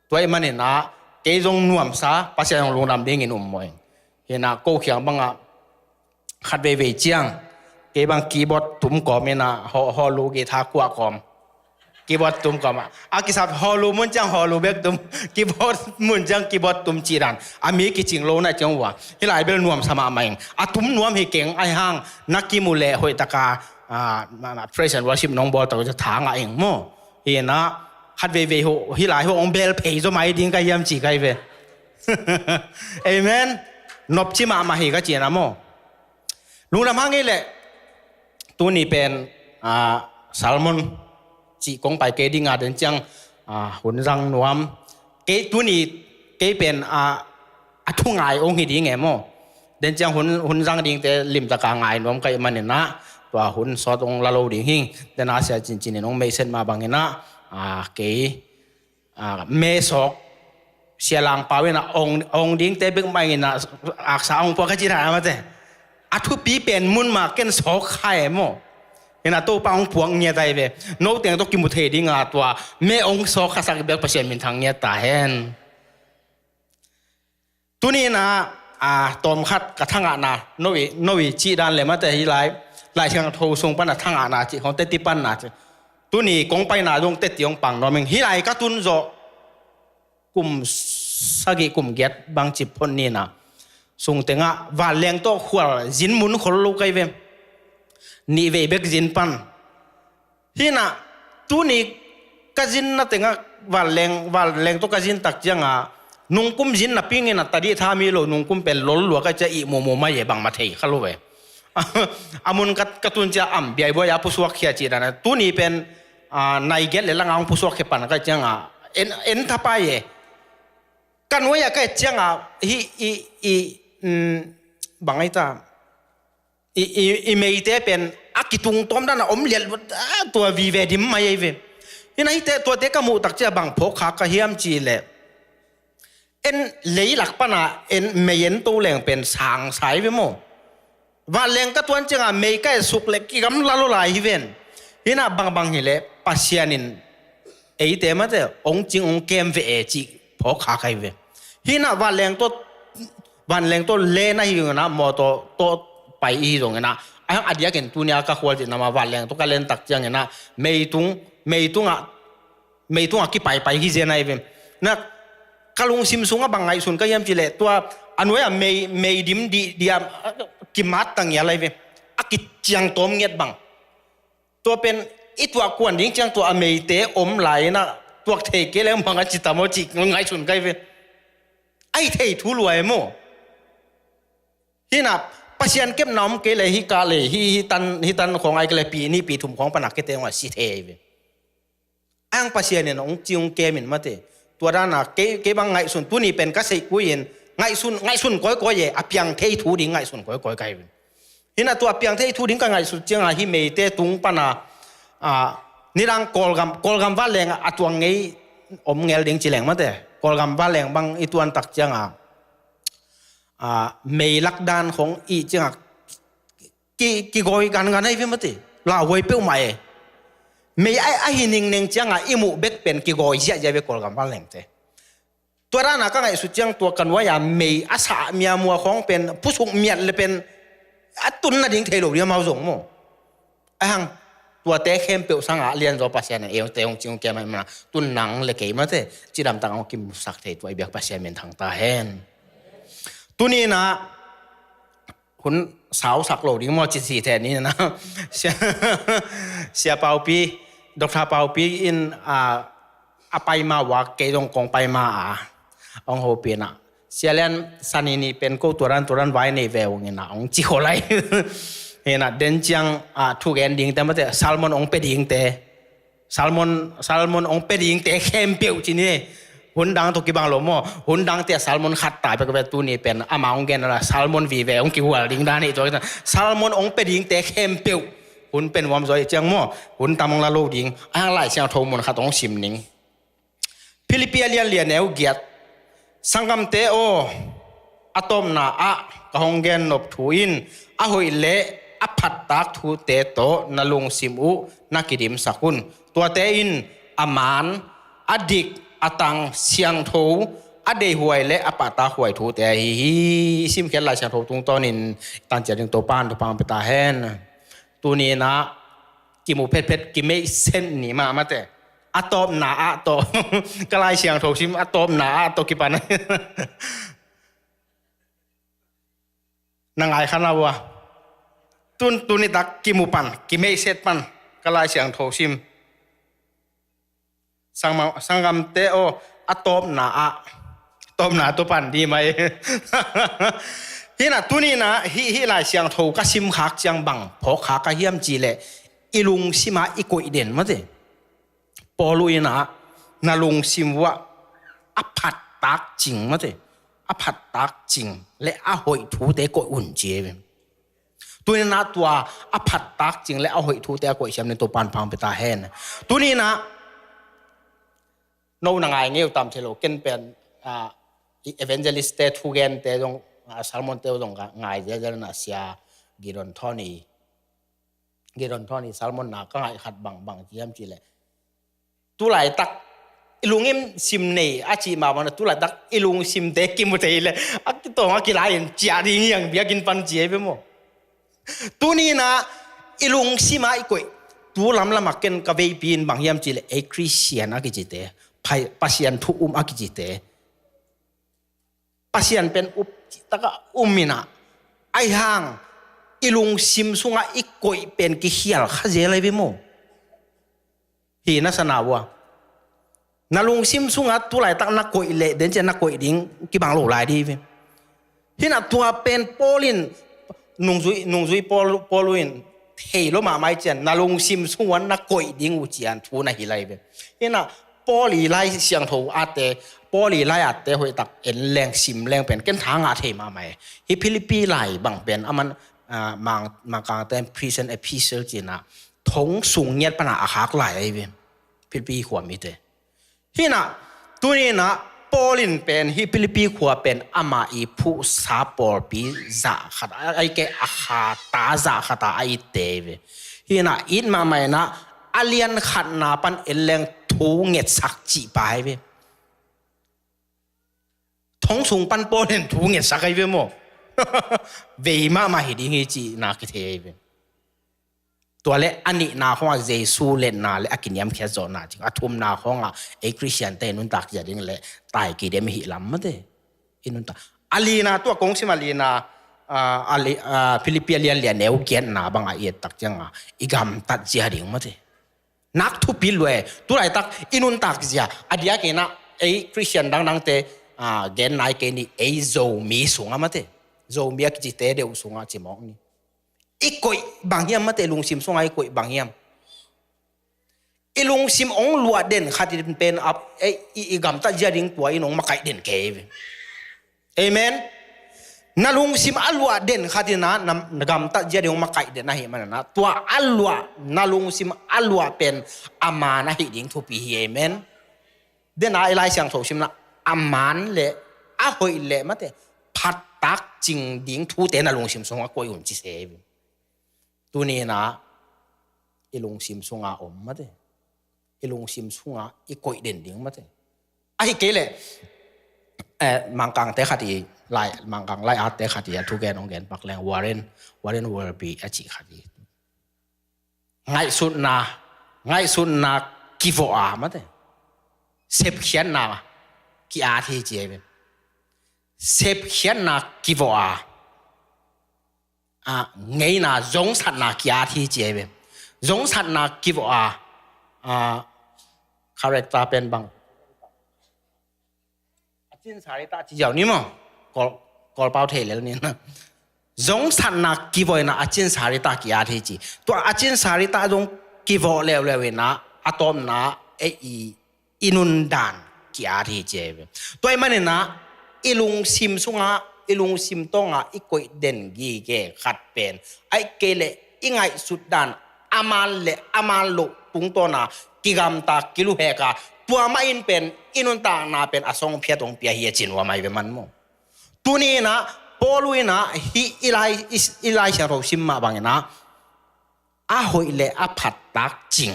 toy mane na ke jong nuam sa pasian yong lung dam ding in moi he na ko khyang banga khat ve ve chiang ke bang keyboard tum ko me na ho lu ge tha kwa kom keyboard tum ko ma akisap holu mun chang holu bek tum keyboard mun chang keyboard tum chi ran ami ki ching lo na chang wa hilai bel nuam sama mai atum nuam hi keng ai hang nakimule hoi taka praise and worship nong bo toจะถางอ่ะเองโมเห็นนะฮัดเวเวโหhilai ho ong bel pei zo mai ding ka yam chi kai ve amen nop chi ma ma hi ka chi naโมลุงลำพังนี่แหละตัวนี้เป็นซาลมอนจีกงไปเกดิงาเดินจังหุ่นรังนวมเกตัวนี้เกเป็นทุ่งไงองค์หิดีไงโมเดินจังหุ่นรังดิ่งแต่ริมตะกางไงนวมก็มันเนี่ยนะตัวหุ่นสอดองละโลดิ่งหิงแต่น่าเสียจริงๆเนี่ยน้องไม่เส้นมาบางเนี่ยนะเกเมสอกเสียหลังป่าเวนะองดิ่งแต่เบิ่งไม่เนี่ยนะอักษรองค์พวกขจิตามาแต่ทุปีเป็นมุนมาเก้นสอกไข่โมเห็นตัวปางพวงเงียใจเวโน้ตเตียงตัวกิมุเทดิงาตัวเมองสอกข้าสักเบลประเสริฐมินทางเงียตาเห็นตัวนี้นะตอมขัดกับทางอาณาโนวิจีดันเลยมาแต่ที่หลายเชิงโททรงปัญหาทางอาณาจีของเตติปันนาตัวนี้กงไปนาดวงเตติยงปังนอมิงที่หลายกระตุนโจกลุ่มสกิกลุ่มเกียรติบางจิบพนนี่นะส่งเตงะว่าแรงตัวขวดจินมุนคนลูกไอเวนี่เวเบกจินปันที่น่ะตัวนี้กจินน่ะเตงะว่าแรงตัวกจินตักจังนุ่งกุ้มจินน่ะปิ้งน่ะตาดีทามีโลนุ่งกุ้มเป็นหล่นหลัวก็จะอีโมไม่เย่บังมาเทยข้ารู้เวอามุนกระตุนจะอ่ำเบียบอยาผู้สวกเขียจีนะตัวนี้เป็นนายเกศเลยละงางผู้สวกเขียปันก็จังเอ็นทับไปเย่กันว่าอยากให้จังบางไอ้ตาเมย์เตเป็นอากิตุงต้มด้านอมเลียนตัววีเวดิมไม่เวยังไงเตตัวเตกมูตักเจ้าบางพกขากระเฮียมจีเล่เอ็นเลยหลักปนาเอ็นเมย์เอ็นตัวแรงเป็นสางสายไปโมว่าแรงก็ตัวจังเมย์ก็สุกเล็กกำลังละลายเวนยังน่ะบางเฮเล่ปัสยานินไอ้เตมันเตองจริงองเกมเวจีพกขาใครเวยังน่ะว่าแรงตัววันแรงตัวเล่นอะไรอย่างนั้นมอตัวไปอีตรงนั้นไอ้อันเดียกันตัวนี้ก็ควรจะนำมาวันแรงตัวก็เล่นตักจังอย่างนั้นไม่ตุงกี่ไปที่เจนไอ้เว้ยนะกะลุงซิมซุงก็บางไงส่วนก็ยังจีเล่ตัวอันนี้ไม่ดิมดีกิมัดตั้งอย่างไรเว้ยกิจังตัวเงียบบังตัวเป็นอีตัวกวนดิ้งจังตัวไม่เตะอมไหลนะตัวเทเกล้บางจิตตามจิกไงส่วนก็เว้ยไอ้เททุรวยโมที่นับปัจจัยเก็บน้ำเกลือฮิกาเลยฮิตันของไอ้เกลือปีนี้ปีถุงของปนักเกตว่าสิเทวอ้างปัจจัยเนี่ยน้องจิงเกมินมาเตตัวด้านน่ะเก็บางไงส่วนตัวนี้เป็นกัศยิกุยินไงส่วนก้อยเย่อเพียงเททุดิ้งไงส่วนก้อยไกที่น่ะตัวเพียงเททุดิ้งก็ไงส่วนจังฮิเมเตตุงปนานี่รังกอลกำว่าแรงตัวไงอมเงลดิ้งจีแรงมาเตกอลกำว่าแรงบางอีตัวตักจังไม่ลักดานของอีจังกี่กอยกันให้พี่มาติลาไว้เปี้ยวใหม่ไม่ไอ้หินิงเนงจังอีมูเบกเป็นกี่กอยเสียใจไปกอลกันบ้านแหลงเตตัวด้านน่ะก็ไงสุดจังตัวกันว่าอย่าไม่อาสาเมียมัวของเป็นผู้สูงเมียเลยเป็นตุนน่ะดิ้งเทโลเรียมาส่งมั้งไอ้หังตัวเตะเข้มเปี้ยวสังเรียนจบภาษาเนี่ยเตะองจริงแกมันตุนหนังเลยเกี่ยมาเตจีดำต่างเอากิมสักเทตัวไอ้เบียกภาษาเป็นทางตาเห็นตัวนี้นะคุณสาวสักโลดิ้งมอจิตสีแทนนี้นะเสียเปาปีดร.เปาปีอินไปมาว่าเกยงกงไปมาองโฮเปียนะเสียเล่นสันนี่เป็นกูตัวรันไว้ในเวลเงี้ยนะองจิโคไลเห็นนะเดนจังทุกแอนดิ้งแต่ไม่แต่ซาลมอนองเป็ดดิ้งแต่ซาลมอนองเป็ดดิ้งแต่เข้มเปียวจีนี่หุ่นดังตัวกี่บางโลโมหุ่นดังเตี้ยซาลมอนขัดตายไปกับตัวนี้เป็นอามาองเกนอะไรซาลมอนวีเวองกี่หัวดิ้งด้านนี้ตัวนั้นซาลมอนองเป็ดดิ้งแต่เข้มเปียวหุ่นเป็นวอมซอยเจียงโมหุ่นตามองละโลดิ้งอะไรเชียงทงมันขัดองชิมนิงฟิลิปปินส์เลียนแนวเกียรสังกัมเตโอ อะตอมนาอะกะฮงเกนนบทูอินอะหอยเลอะพัดตักทูเตโตนาลุงซิมอุนักกิดิมสักุนตัวเตอินอามานอดิกอตังเสียงโทอเดหวยและอปะตาหวยทูเตฮีซิมเขียนลายเสียงโทตุงตอนินตันเจริงตัวปานตัวปังไปตาแฮนตัวนี้นะกิมูเพชรกิไม่เส้นหนีมาแต่อะตอมนาอะโตกลายเสียงโทซิมอะตอมนาอะโตกิปันนางไอขันเราวะตุนตักกิมูปันกิไม่เสร็จปันกลายเสียงโทซิมสังกำเตโออะตอมนาอะตอมนาตัวปันดีไหมที่น่ะตุนี่นะฮิลายเสียงโทก็ซิมขากเสียงบังพอขากก็เฮียมจีเลยอีลุงซิมาอีโกอีเด่นมาเถปอลุยนะนาลุงซิมว่าอภัดตักจริงมาเถอภัดตักจริงและอาหอยทูเตโกอุ่นเจมตัวนี้นะตัวอภัดตักจริงและอาหอยทูเตโกอีเชมในตัวปานพังไปตาแห่นตัวนี้นะโน่นางไงเงี้ยตามเทโลเกนเป็นเอเวนเจลิสเตทูเกนเตจงซัลมอนเตจงไงเจนะเสียกิรอนทอนี่ซัลมอนนาก็ไงขัดบังเจียมจีเลยตุลายตักอิลุงเอ็มซิมเน่อาชีมาวันตุลายตักอิลุงซิมเตกิมุเตยเลยอักตัวมากิลายินจีอาดียังเบียกินปันเจียไปมั้งตัวนี้นะอิลุงซิมาอีกอยตัวลำมาเกินกับเวปีนบางยามจีเลยเอคริสเตียนอากิจิเตปัสยันทุกอากิจิเตปัสยันเป็นตะกะมินะไอห่างอิลุงซิมสุงอีกอยเป็นกิเฮียลข้าเจเลยไปมั้งฮีนัสนาวะนาลุงซิมสุงตัวไหลตักนักกอยเละเดินจะนักกอยดิ้งกี่บางโลหลายดีไปฮีนัตัวเป็นโปลินนุ่งซุยโปลินเฮโลมาไม่เจนนาลุงซิมสุงวันนักกอยดิ้งอุจยันทูน่ะฮิไลไปฮีนัโปลีไลเสียงโทอาเตโปลีไลอาเตหอยตักเอ็นแรงซิมแรงเป็นกันทางอาเทมาไหมฮิฟิลิปปีไลบางเป็นอามันมังกางเต็มพรีเซนต์เอพิเซลจีน่ะทงสูงเงียบปนาอาคักไหลเว้ยฟิลิปปีขวามิเตที่น่ะตัวนี้นะโปลินเป็นฮิฟิลิปปีขวาเป็นอามาอีผู้ซาปอร์ปีจ่าขัดไอแกอาคาตาจ่าขัดไอเตเว้ยที่น่ะอินมาใหม่นะอาเลียนขัดนาปันเอลเลงทูเงียสักจีไปเว้ยทงสูงปันโปลินทูเงียสักไอเว้ยโมเวมาเห็นยังไงจีนักเทเว้ยตัวเล็กอันนี้นาของเยซูเล่นนาเล็กกินยำแค่จอนาจริงอาทุ่มนาของเอคริสเตียนเตนุนตักจะดิ้งเล็กตายกี่เดมหิลำมาเด้อินุนตักอาลีนาตัวกงสิมาลีนาฟิลิปปินส์เลียนเนวเกียนนาบางอาเอตักจังอีกำตัดจะดิ้งมาเด้นักทุบพิลเวตัวไรตักอินุนตักจะอดียกินะเอคริสเตียนดังเตเกนนายเกนี่เอโซมีสูงมาเด้โซมีกิจเตเดวสูงจิมองนี่อีกอยบางยามมาแต่ลุงซิมส่งไอ้กอยบางยามอีลุงซิมองลัวเด่นขัดเป็นอับอีกำตัดยาดิ้งตัวอีน้องมาไก่เด่นเกยเอเมนนาลุงซิมอัลลัวเด่นขัดนะนกำตัดยาดิ้งมาไก่เด่นนะเห็นมันนะตัวอัลลัวนาลุงซิมอัลลัวเป็นอามานะหิดิ้งทุปีเอเมนเด่นอะไรเสียงโถซิมนะอามานเละอาหอยเละมาแต่พัดตักจริงดิ้งทูเตนาลุงซิมส่งไอ้กอยอุ่นจิเซตัวนี้นะอีลุงซิมสุงาอมมาเด้อีลุงซิมสุงาอีกอยเด่นดิ้งมาเด้ไอ้เกล่มังกังเตะขัดอีไล่มังกังไล่อาเตะขัดอีทุกแกน้องแกนปักแรงวาเรนวอร์บีอาจิขัดอีง่ายสุดนะกิโฟอามาเด้เซฟเขียนนะกิอาที่เจเป็นเซฟเขียนนะกิโฟอาไงนะจงสัตนากิอาที่เจเบจงสัตนากิวคาแรคเตอร์เป็นบางอาจินสาริตาจีเจ้านี่มั้งกอลเป้าเทเลยนี่นะจงสัตนากิวนะอาจินสาริตากิอาที่จีตัวอาจินสาริตาจงกิวเลวนะอะตอมนะอินุนดานกิอาที่เจเบตัวมันเนี่ยนะอิลุงซิมซุงะอีลุงซิมตงอีกอยเด่นกีเกขัดเป็นไอเกเลอีไงสุดดานอามาลตุงตัวน่ะกิกำตากิลุเฮกาตัวไม่อินเป็นอินุนตานาเป็นอสงเพียตงเปียเฮียจินว่าไม่เป็นมันมั้ง ตัวนี้นะปอลุยนะฮิอีไลเชโรซิมมาบางนะอาหอยเละอาผัดตักจริง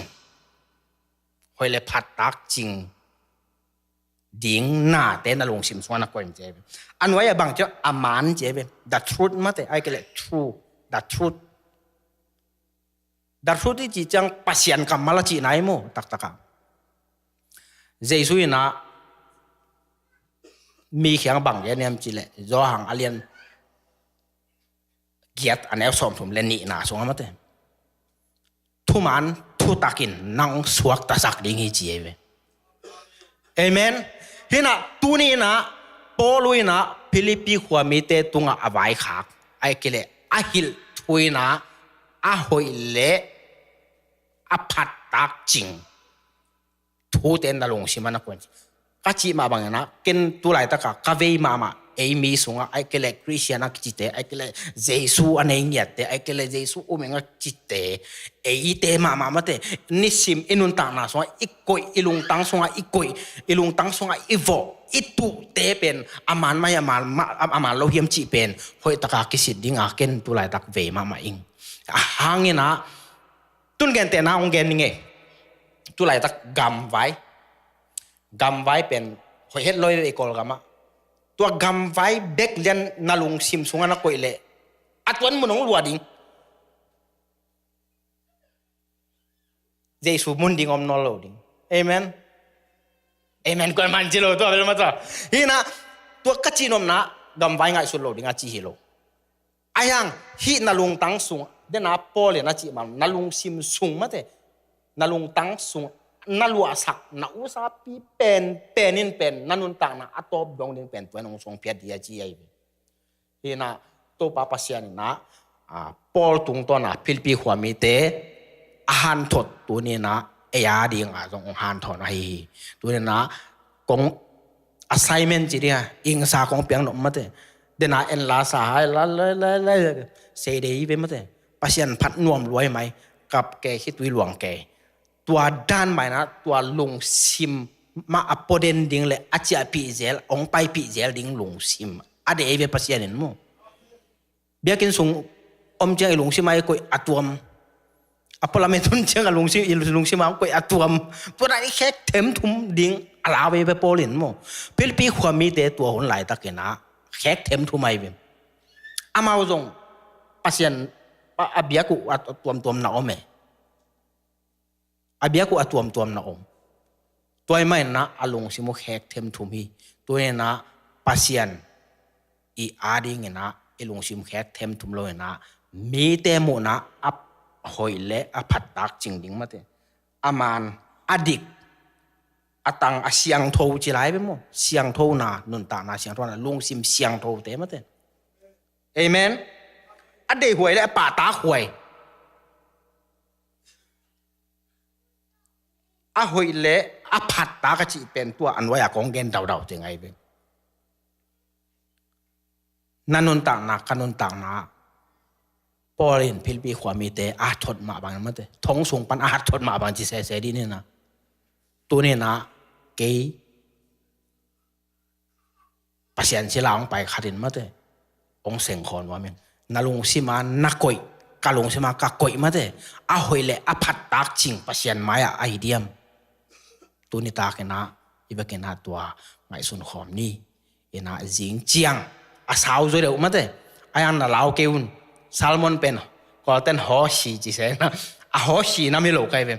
หอยเละผัดตักจริงดิ่งหน้าเต้นลงซิมสวนักคนเจ็บอันไว้บางเจ้าอามันเจ็บ the truth มาแต่ไอ้ก็เลย true the truth ดัชนีที่จังปัสยันกับมาลาจีนายโมตักตักเจสุยนะมีเขียงบังเยเนี่ยมจิเลจอหังอเลียนเกียรติอันนี้สมเลนี่นะสงฆ์มาเตทุมันทุตักินนังสวกตาสักดิ่งฮีจีเอเวเอเมนเห็นนะตัวนี้นะปอลุยนะฟิลิปปีขัวมีเตตุงอาไว้ขากไอ้เกลอาฮิลทุยนะอาหอยเละอาผัดตักจริงทูเต็นดาลงสิมันนักวันกัจจิมาบางนะกินตัวไหลตะกะกาเวมาเอมีสงฆ์ไอ้เกลคริสเตียนจิตเตไอ้เกลเจสูอันนี้เงียบเตไอ้เกลเจสูอุเมงจิตเตไอ้เตมาเตนิสิมอินุนตังนะสงฆ์อีกกอยอิลุงตังสงฆ์อีกกอยอิลุงตังสงฆ์อีโวอีตุเตเป็นอามันไม่อามันโลหิมจีเป็นหอยตะกะกิสิดิ่งอาเกนตัวไหลตะเวมาอิงหางเนะตุนเกนเตนะองเกนนี่ไงตัวไหลตะกำไว้เป็นหอยเฮ็ดลอยเอกอลกามาตัวกำไว้เบกเลียนนาลุงซิมสุงานักโกยเล่อัตวันมุนงลัวดิ่งเจสุมุนดิ่งอมนอลดิ่งเอเมนก็มันจิโลตัวเป็นมาตัวฮีนะตัวกัจจินอมนะกำไว้ง่ายสุดโลดิ่งอาจิฮิโลอายังฮีนาลุงตังสุงเดน่าปอเลยนะจิมันนาลุงซิมสุงมาเตนาลุงตังสุงนาลัวสักนาอุสาปีเป็นนินเป็นนานุนตังนะอัตบดงดิ่งเป็นตัวน้องทรงเพียดีอาจีไอฮีนะตัวป้าปัสยานี่นะปอลตุงตัวนะพิลปีหัวมีเตอาหารทดตัวนี้นะเอียดิ่งตรงอาหารทดนะฮีตัวนี้นะกง assignment จีเนี่ยอิงสาของเปียงหนุ่มมาเตเดน่าเอ็นลาสาละเสดีไปมาเตปัสยันพัดนวมรวยไหมกับแกคิดวิหลวงแกตัวด้านใหม่นะตัวลงซิมมาอัปโปเดนดิ่งเลยอาจจะปีเจลองไปปีเจลดิ่งลงซิมอะเดเวปัสยันมั้งเบียกินส่งอมเจ้าลงซิมาไอ้กุยอัตวมอัปโปลาเมตุนเจ้าลงซิมากุยอัตวมตัวนั้นแค่เต็มทุ่มดิ่งลาเวไปโปลินมั้งพิลปีความมีเตตัวคนหลายตะกินะแขกเต็มทุ่มไม่เวมอามาจงปัสยันอาเบียกุอัตวมตัวน่าอมอาเบียกุอัตวมตัวน่าอมตัวไม่นะอาลงสิมุแขกเต็มทุ่มฮีตัวนี้นะปัสยันอีอาดิงนะอีลงสิมุแขกเต็มทุ่มเลยนะมีเตมุนะอับหอยเละอับผัดตักจริงดิ่งมาเตอามันอดิกอาตังอาเสียงโทจีไรไปมั้งเสียงโทนานุนตานาเสียงโทนาลงซิมเสียงโทเตมาเตเอเมนอดีหวยและป่าตาหวยอาหวยเละอาผัดตากระจิเป็นตัวอันไว้ของเกณฑ์เดาๆจังไงเป็นนันนุนต่างนาคันนุนต่างนาปอลินพิลปีขวามีเตอาทดมาบางนั้นมาเตท้องสูงปันอาทดมาบางจีเสดีนี่นะตัวนี้นะเกย์ปัสยันเชลาองไปขัดินมาเตองเสียงคอนว่ามันนาลงสิมานักกอยกาลงสิมากากอยมาเตอาหอยเละอาผัดตากจริงปัสยันไม้ไอเดียมตัวนี้ตาเกนะอีเบเกนะตัวไงสุนขอมนี่เอ็นะจิงเจียงอาสาวจะเร็วมาเตอายังน่าเล่าเกี่ยวซัลมอนเป็นก็เต้นหอชีจีเสนะอาหอชีน่าไม่หลอกใครเป็น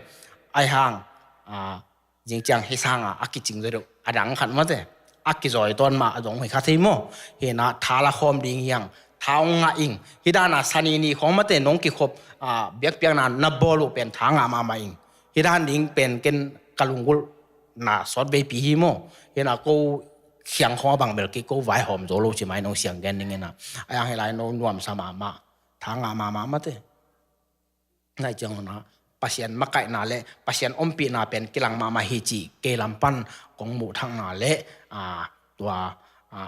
ไอห่างจริงจังให้สร้างอากิจริงเลยอาดังขันมาเตะอากิจอยตอนมาจงให้ข้าที่โมเห็นนะท้าละครดิ่งยังท้าวงาอิงฮิดานาสันีนีของมาเตะน้องกิขบเบียกเบียงนั้นนับบอลูเป็นทางมาอิงฮิดานดิ่งเป็นเกนกะลุงกุลน่ะสอดเบปีฮิโมเห็นนะกูเสียงของบางเบลกิกูไว้หอมโจโลใช่ไหมน้องเสียงแกนดิ่งนะไอ้ยังให้ไรน้องนวมสมามาทางมาเตะในจังนะpasien makai na le pasien ompi na pen kilang mama hiji ke lampan kong mu thang na le tua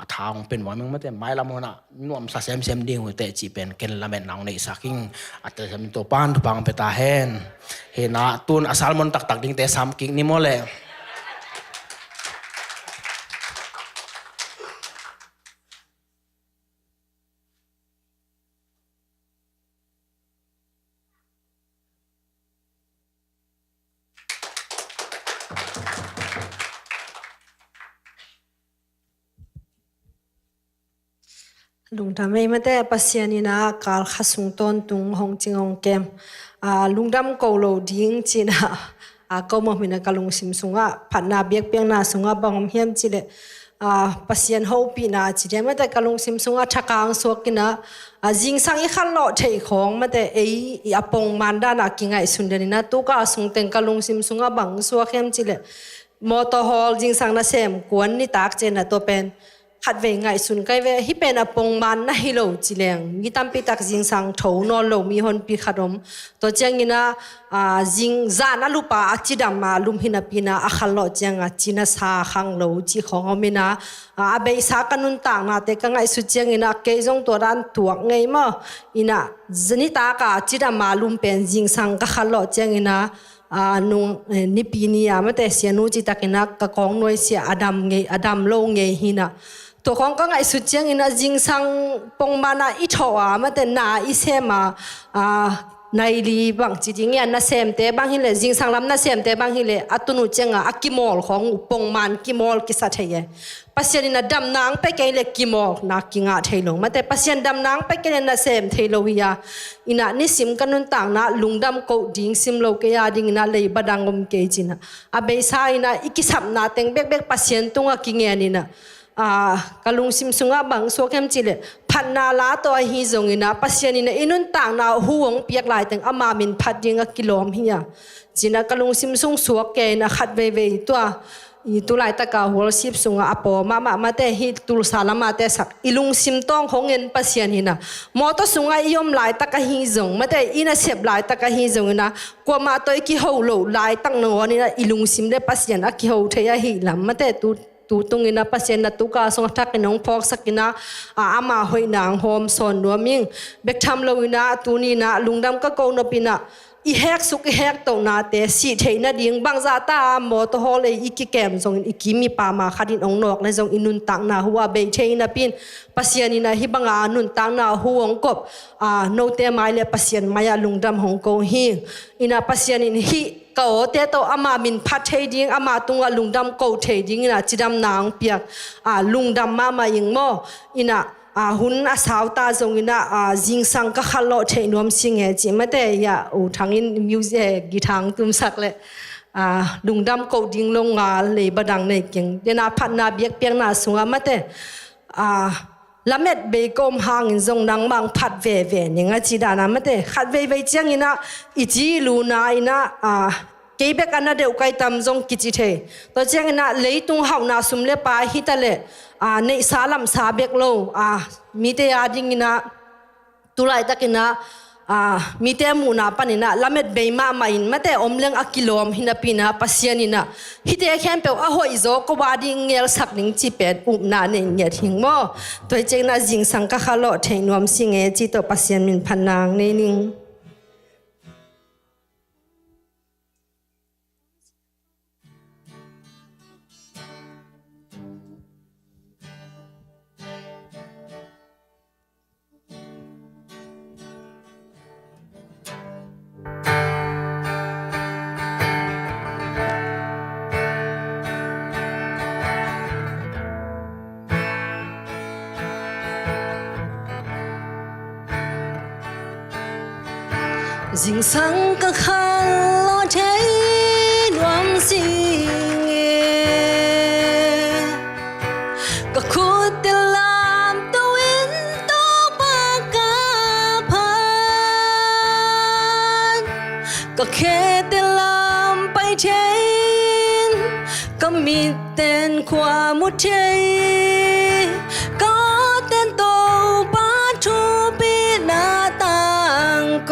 thang pen wa meng mate mai lamona nuam sa sem ding te chi pen ken lamen nang nei saking ate sam to pan pang peta hen he na tun asalmon tak ding te sam king ni mole ลุงทำให้มาแต่ปัสยานีนะการขัดสงตอนตุงหงจิงหงเกมลุงดำโกโลดิ้งจีนะก็มองมินะกลุงซิมสุงะผัดนาเบียกเปียงนาสุงะบางเฮียมจีเลปัสยานหูปีนาจีเดมาแต่กลุงซิมสุงะชักางสวกินะจิงสังอีขันโลเทของมาแต่อปงมันดานากิงไอสุนเดนินะตุกาสุงเต็งกลุงซิมสุงะบางสวกเฮียมจีเลมอเตอร์ฮอลจิงสังนาเซมกวนนี่ตากเจนะตัวเป็นขัดเวงไงสุนไกเวฮิเป็นอปงมันนะฮิโลจิเลงมีตั้มปีตักจิงสังโถนอนโลมีฮอนปีขดมตัวเจงินะจิงจานาลูปาอจิดามาลุมหินาปีนาอขัลโลเจงจินาสาขังโลจิของอมินะเบยสากันุนต่างนาเตกังไงสุเจงินะเกยจงตัวรันตัวไงมั้อินะจนิตากาจิดามาลุมเป็นจิงสังกขัลโลเจงินะนุ่งนิปีนียมาแต่เสียนูจิตากินักกะกองนวยเสียอดัมโลงเงหินะตัวของก็ไงสุดเจียงอินะจิงสังปงมานาอิชวามาแต่นาอิเซมาในลีบางจิตอย่างเงี้ยนาเซมเตบางฮิเลจิงสังลำนาเซมเตบางฮิเลอัตุนุเจงอักกิมอลของปงมันกิมอลกิสัตเฮยปัสยานินะดำนางไปเกลกิมอลนักกิงอาเทลงมาแต่ปัสยานดำนางไปเกลนาเซมเทโลวิยาอินะนิสิมกันนุนต่างนะลุงดำโกดิ้งซิมโลเกียดิ้งนะเลยบดังอมเกจินะอาเบสายนะอิกิสับนาเต็งเบกปัสยานตุงกิงเงนินะกลุงซิมสุงะบางสวกเข็มจิเลพันนาลาตัวฮีจงอินะปัสยานินะอินุนต่างนาหัวงเปียกลายแต่งอามามินพัดยิงกิโลมเฮียจินะกลุงซิมสุงสวกเกนะขัดเวตัวตุลายตะกาหัวสิบสุงะอปอมาแต่ฮิตุลสาลมาแต่สักอิลุงซิมต้องของเงินปัสยานินะมอตสุงะยอมลายตะกะฮีจงมาแต่อินะเสบลายตะกะฮีจงอินะกว่ามาตัวกิโฮโลลายตั้งนวนี่นะอิลุงซิมเลปัสยานะกิโฮเทียฮิลำมาแต่tu tungina pasien na tuka song thak nong phok sakina ama hoinang hom son nuaming bektham loina tunina lungdam ka ko no pina I hek suk I hek to na te si theina ding bangza ta mo to hole iki kem song ikimi pa ma khadin ong nok na song inun tang na huwa be theina pin pasien ina hibanga nun tang na huong kop no te mai le pasien maya lungdam hong ko hi ina pasien in hiก็เตโตอามามินพัดเทดิ้งอามาตุงลุงดำโกเทดิ้งนะจิดำนางเปียกลุงดำมายิงโมอินะหุ่นอาสาวตาจงอินะจิงสังก็ขัลโลเทนวมสิงเอจิมาแต่ยาทางอินมิวสิกกีทางตุมสักเลยลุงดำโกดิ้งลงเลยบดังในเก่งเดน่าพัดนาเบียกเปียงนาสุงมาแต่ละเม็ดเบกอมหางจงนังมังพัดเวยังไงจีดานะมาแต่ขัดเวเจียงอินะอิจีลูนาอินะเก็บกันนะเดี๋ยวไกตามจงกิจิเทตัวเจียงอินะเลยตุงหาวนาสุมเลปาฮิตะเลในสาลัมสาเบกโลมีเตอาดิงอินะตุลายตะกินะมีแต่มูนาปันนะละเม็ดเบยมามาอินมาแต่อมเลี้ยงอักกิโลมหินาปีนะปัสยานินะฮิตเอแคมเปลหอยโจก็วาดิงเงลสักนิงจีเป็ดอุบนาเนเงียทิ้งโมตัวเจงนะจิงสังกะขลอเทนวมสิงเอจิโตปัสยามินพันนางเนนิงจิงสังกะขันโลเทนวมสิงเอก็คุดเตลามตะวินตอปากาพันก็แค่เตลามไปเทนก็มีเต้นความมุเทก็เต้นโตปาทูปีนาตังโก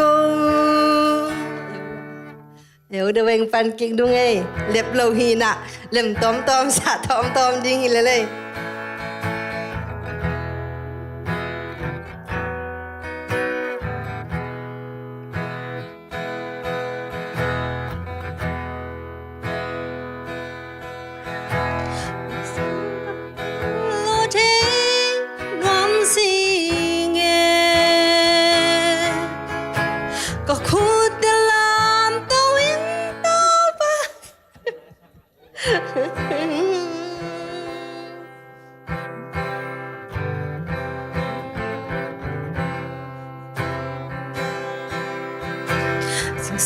เดี๋ยวเดินปันกิ่งดูไงเล็บโลหีน่ะเล็มตอมสะตอมดิ้งเลยโลเทนวมสิงเอก็คูดเดลามตะวินตอปะ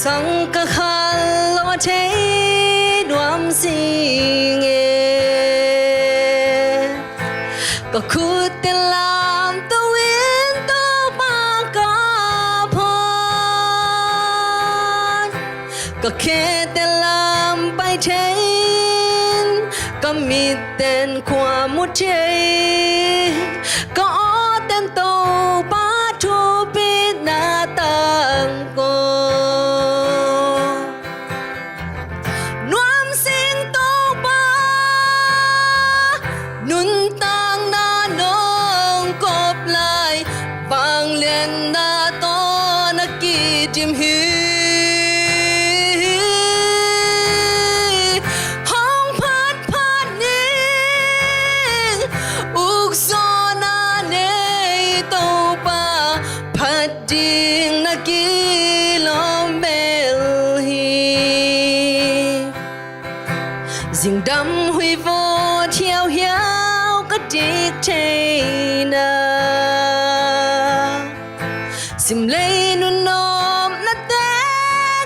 สังกะขันโลเทดวมสิงเอก็คุดเตลามตัววินตัวปากาพอนก็แค่เตลามไปเทนก็มีเต้นความมุดเจก็อ้อเต้นโตปาทูปิดหน้าต่างโกนวมสิงโตปานุนต่างหน้าน้องกบลายบางเลียนหน้าโตนักกีจิมฮีห้องพัดพัดนิ่งอุกโซนาเนโตปาพัดดิงนักกีลมเบลฮี Dình đâm huy vô theo hiếu có đi chạy na Dìm lấy nụ nôm na té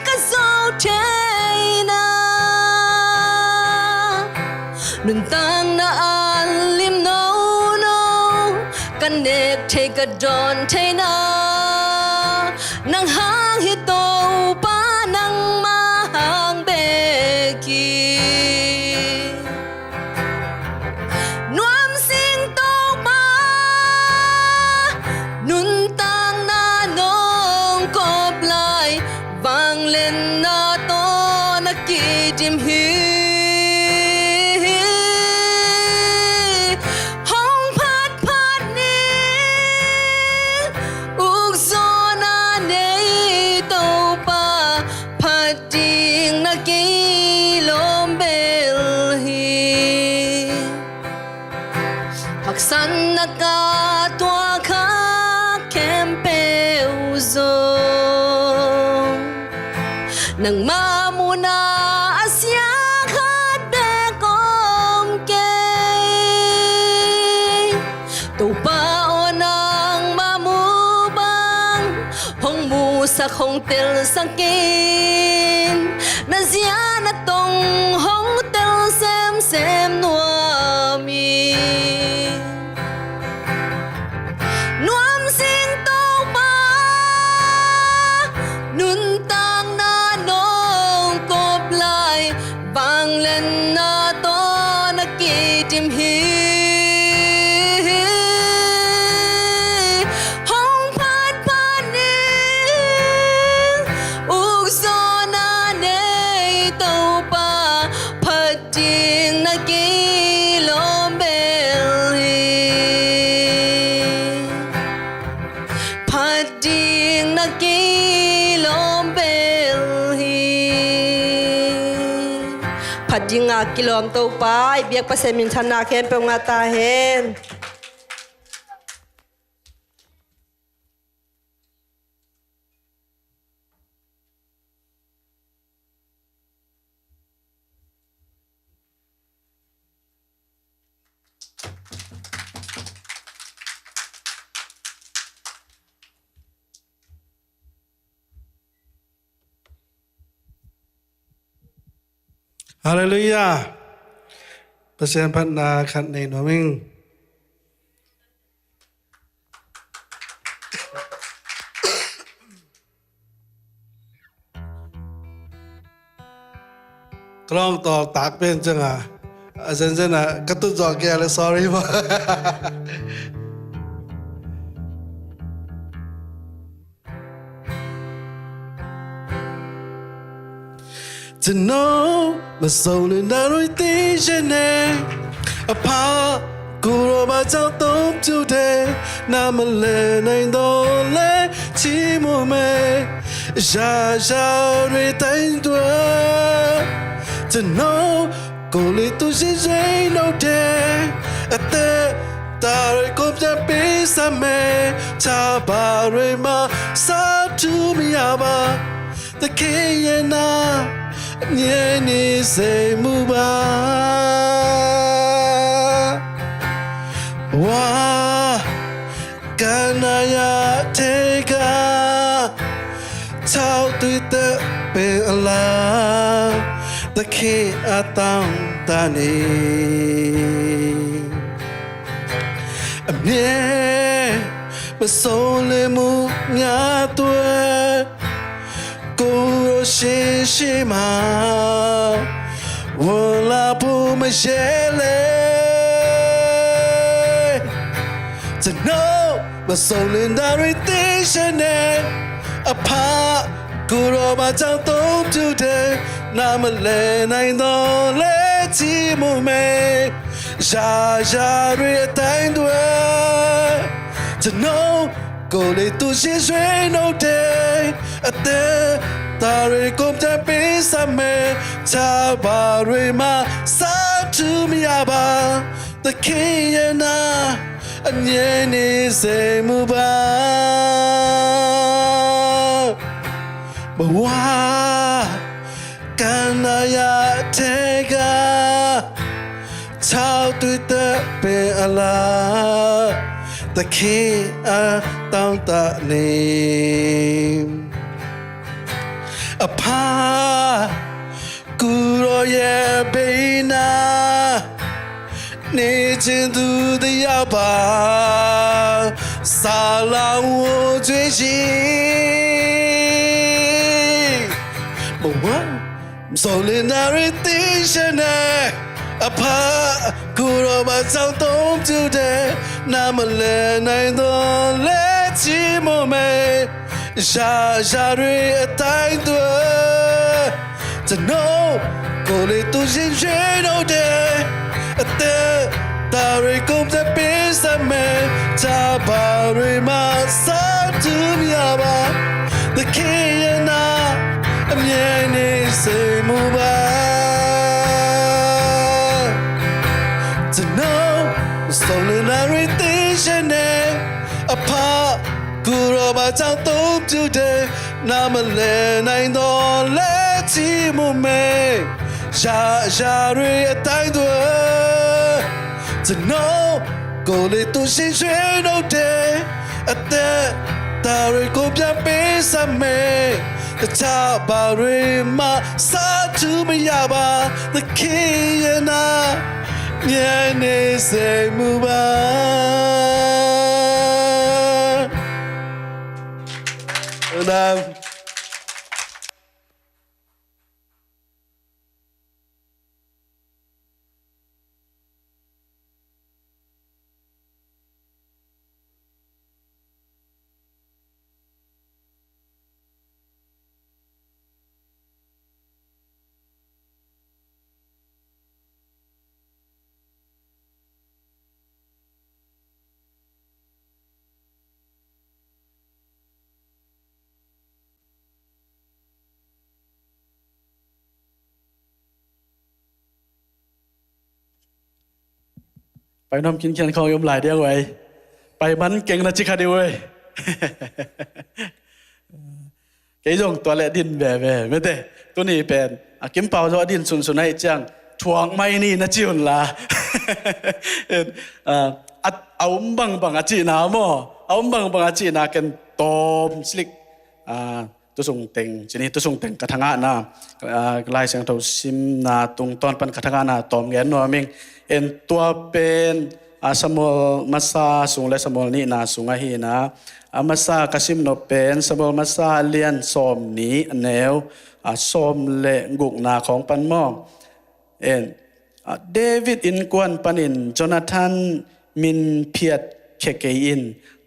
có dâu chạy na Nụn tăng na an lim nâu nâu Căn nếp thay cả đòn thay na Nang hang hi tô pa nang ma hang bê kỳ Nuam sing tô pa Nun tang na nong kop lai Vang lên na to na ki dim hi Hong pat pat ni Uk zo na nei tô pa Pat ding na ki lom bel hi Haksan na ka tua ka kem peu zong Nang mamuna asya khat be kom ke Tu pa onang mamu bang Hong mu sa khong tel sakin Na zia na tong hong tel sem nuam mi Nuam sing tô pa Nun tang na nong kop lai Vang lên na to na ki tim hi Hong pat pat ni Uk zo na nei tô pa Pat ding na ki lom bel hi Pat ding na ki lom bel hi Pat ding a ki lom tô pa Biak pa se min chan na khen pe nga ta hen Hallelujah. Pasien pat na khat nei no ming. Klong to tak pen chang à. Sen sen à cắt tút giò kia là sorry ba. To know my soul in that rotation a pa guru ba chao tom today na ma le nai do le chi mo me ja ja re tain tua to know go le tu si jai no day at the ta re ko ja pe sa me cha ba re ma sa tu mi aba the ke na Nye ni se mu ba Wa Kanaya te ka Tao tui te เป็นอะไรตะเคอาตังตานีเมียมาโซเลมูงาตัวกูโรชิชิมาวันลาพูไม่เชเลจะโน้มาโซเลนดาริติชเนอพากูรอมาจังต้มจุดเดนามาเลในนอเลที่มุเมjá ri tay đuôiจะโน้ก็เลยตัวเชื่อโน้เดแต่ตาเรื่องก็จะเป็นสามเมถ้าบาเรื่องมาสักชั่วไม่อาบาแต่แค่ยันนะอันยันนี่เสมุบาบอกว่ากันอยากเทกาชาวตุยเตอเป็นอะไรแต่แค่ต้องตาเนมพากูรอเย่เบนานี่จินดู的摇摆撒浪我追寻不我手里那里的现在พากูรอมาจังต้มจุดเดนามาเลในตอนเลที่โมเมjá ri tay đuôiจะโน้ก็เลยตัวเชื่อโน้เดแต่ตาเรื่องก็จะเป็นสามเมถ้าบาเรื่องมาสักชั่วไม่อาบาแต่แค่ยันนะเมียนี่เสมุบาจะโน้ส่งเลยนาริติฉันเองพากูรอมาจังต้มจุดเดนามาเลในตอนเลที่มุเมjá ri tay đuôiจะโน้ก็เลยตัวเชื่อโน้เดแต่ตาเรื่องก็จะเป็นสามเมแต่ถ้าบาเรื่องมาสักชั่วไม่อาบาแต่แค่ยันนะเนี่ยนี่เสมุบาไปน้ำกินเขียนเขายมหลายเดียวไว้ไปมันเก่งนะจิคาเดียวเว้ยเกี่ยงตัวเล็ดดินแบบไม่ได้ตัวนี้เป็นกิมเป่าตัวดินสุนให้จังทวงไม่นี่นะจิวละเอาบังอาจีนาโมเอาบังอาจีนากันตอมสลิกตัวส่งเต็งทีนี้ตัวส่งเต็งกระทังอานะลายเสียงเท่าซิมนาตรงตอนปันกระทังอานะตอมแกนนัวมิงตัวเป็นสมอลมาซาสุงและสมอลนี่นาสุงอาฮีนะมาซากสิมโนเป็นสมอลมาซาเลียนสมนี้แนวสมเลกุกนาของปันมองเดวิดอินกวนปันินจอนาธานมินเพียดเคเกอิน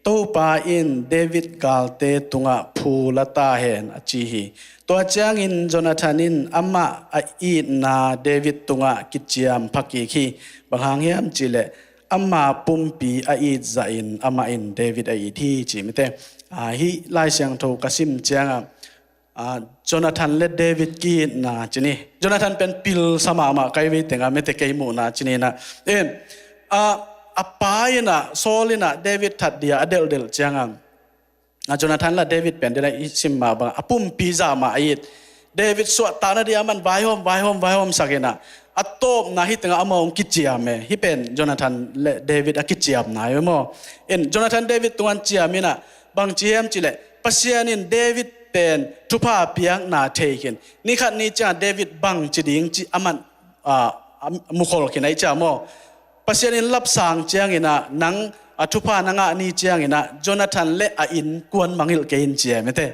ตัวปาอินเดวิดกาลเตตุงะพูลตาเฮนอจีฮีตัวจางอินจอนาธานินอามาอีนาเดวิดตุงะกิจยามพักอีคีบางหางเฮียมจิเลอามาปุ่มปีอีดจะอินอามาอินเดวิดอีที่จิมิเตฮีไลเสียงโทกสิมจางจอนาธานและเดวิดกีนาจินีจอนาธานเป็นปิลสมามาไกวิเตงะเมเตเกยมูนาจินีนะปายนะโซลินะเดวิดทัดเดียอเดลจังจอนาธานและเดวิดเป็นเดลอิซิมมาบังปุ่มปีจามาอีดเดวิดสวดตานะเดียมันไวโฮมสักนะอัตโตนะฮิตงะอมองกิจยามฮิเป็นจอนาธานและเดวิดกิจยามนะยโมจอนาธานเดวิดตัวอันจิยามินะบางจิยามจิเลปัสยานินเดวิด เป็นทุพาเปียงนาเทกินนี่ขัดนี้จ้าเดวิดบังจีดิงจีอามันมุขลกินไอจ้าโมปัสยานินรับสั่งเจียงอินะนังทุพานังอันนี้เจียงอินะโจนาธานเละอินกวนมังฮิลเกอินเจียไม่เท่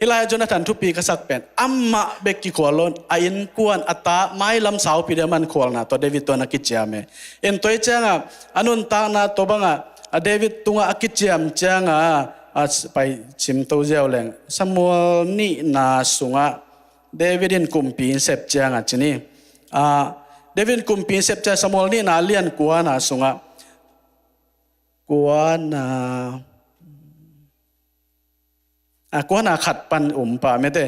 ฮิลายโจนาธานทุปีกษัตริย์เป็นอัมมาเบกกิขวลอนอินกวนอัตตาไม่ลำสาวปีเดมันขวลนะตัวเดวิดตัวนักกิจเจียมตัวเจียงอันุนตางนะตัวบังเดวิดตัวอักกิจเจียมเจียงไปชิมตัวเจ้าแรงสมัวนี่นาสุงเดวิดินกุมปีนเซปเจียงจีนี่เดวิดกุมปีนเซปเจียสมัวนี่นาเลียนกัวนาสุงกัวนาขัดปันป่าไม่ได้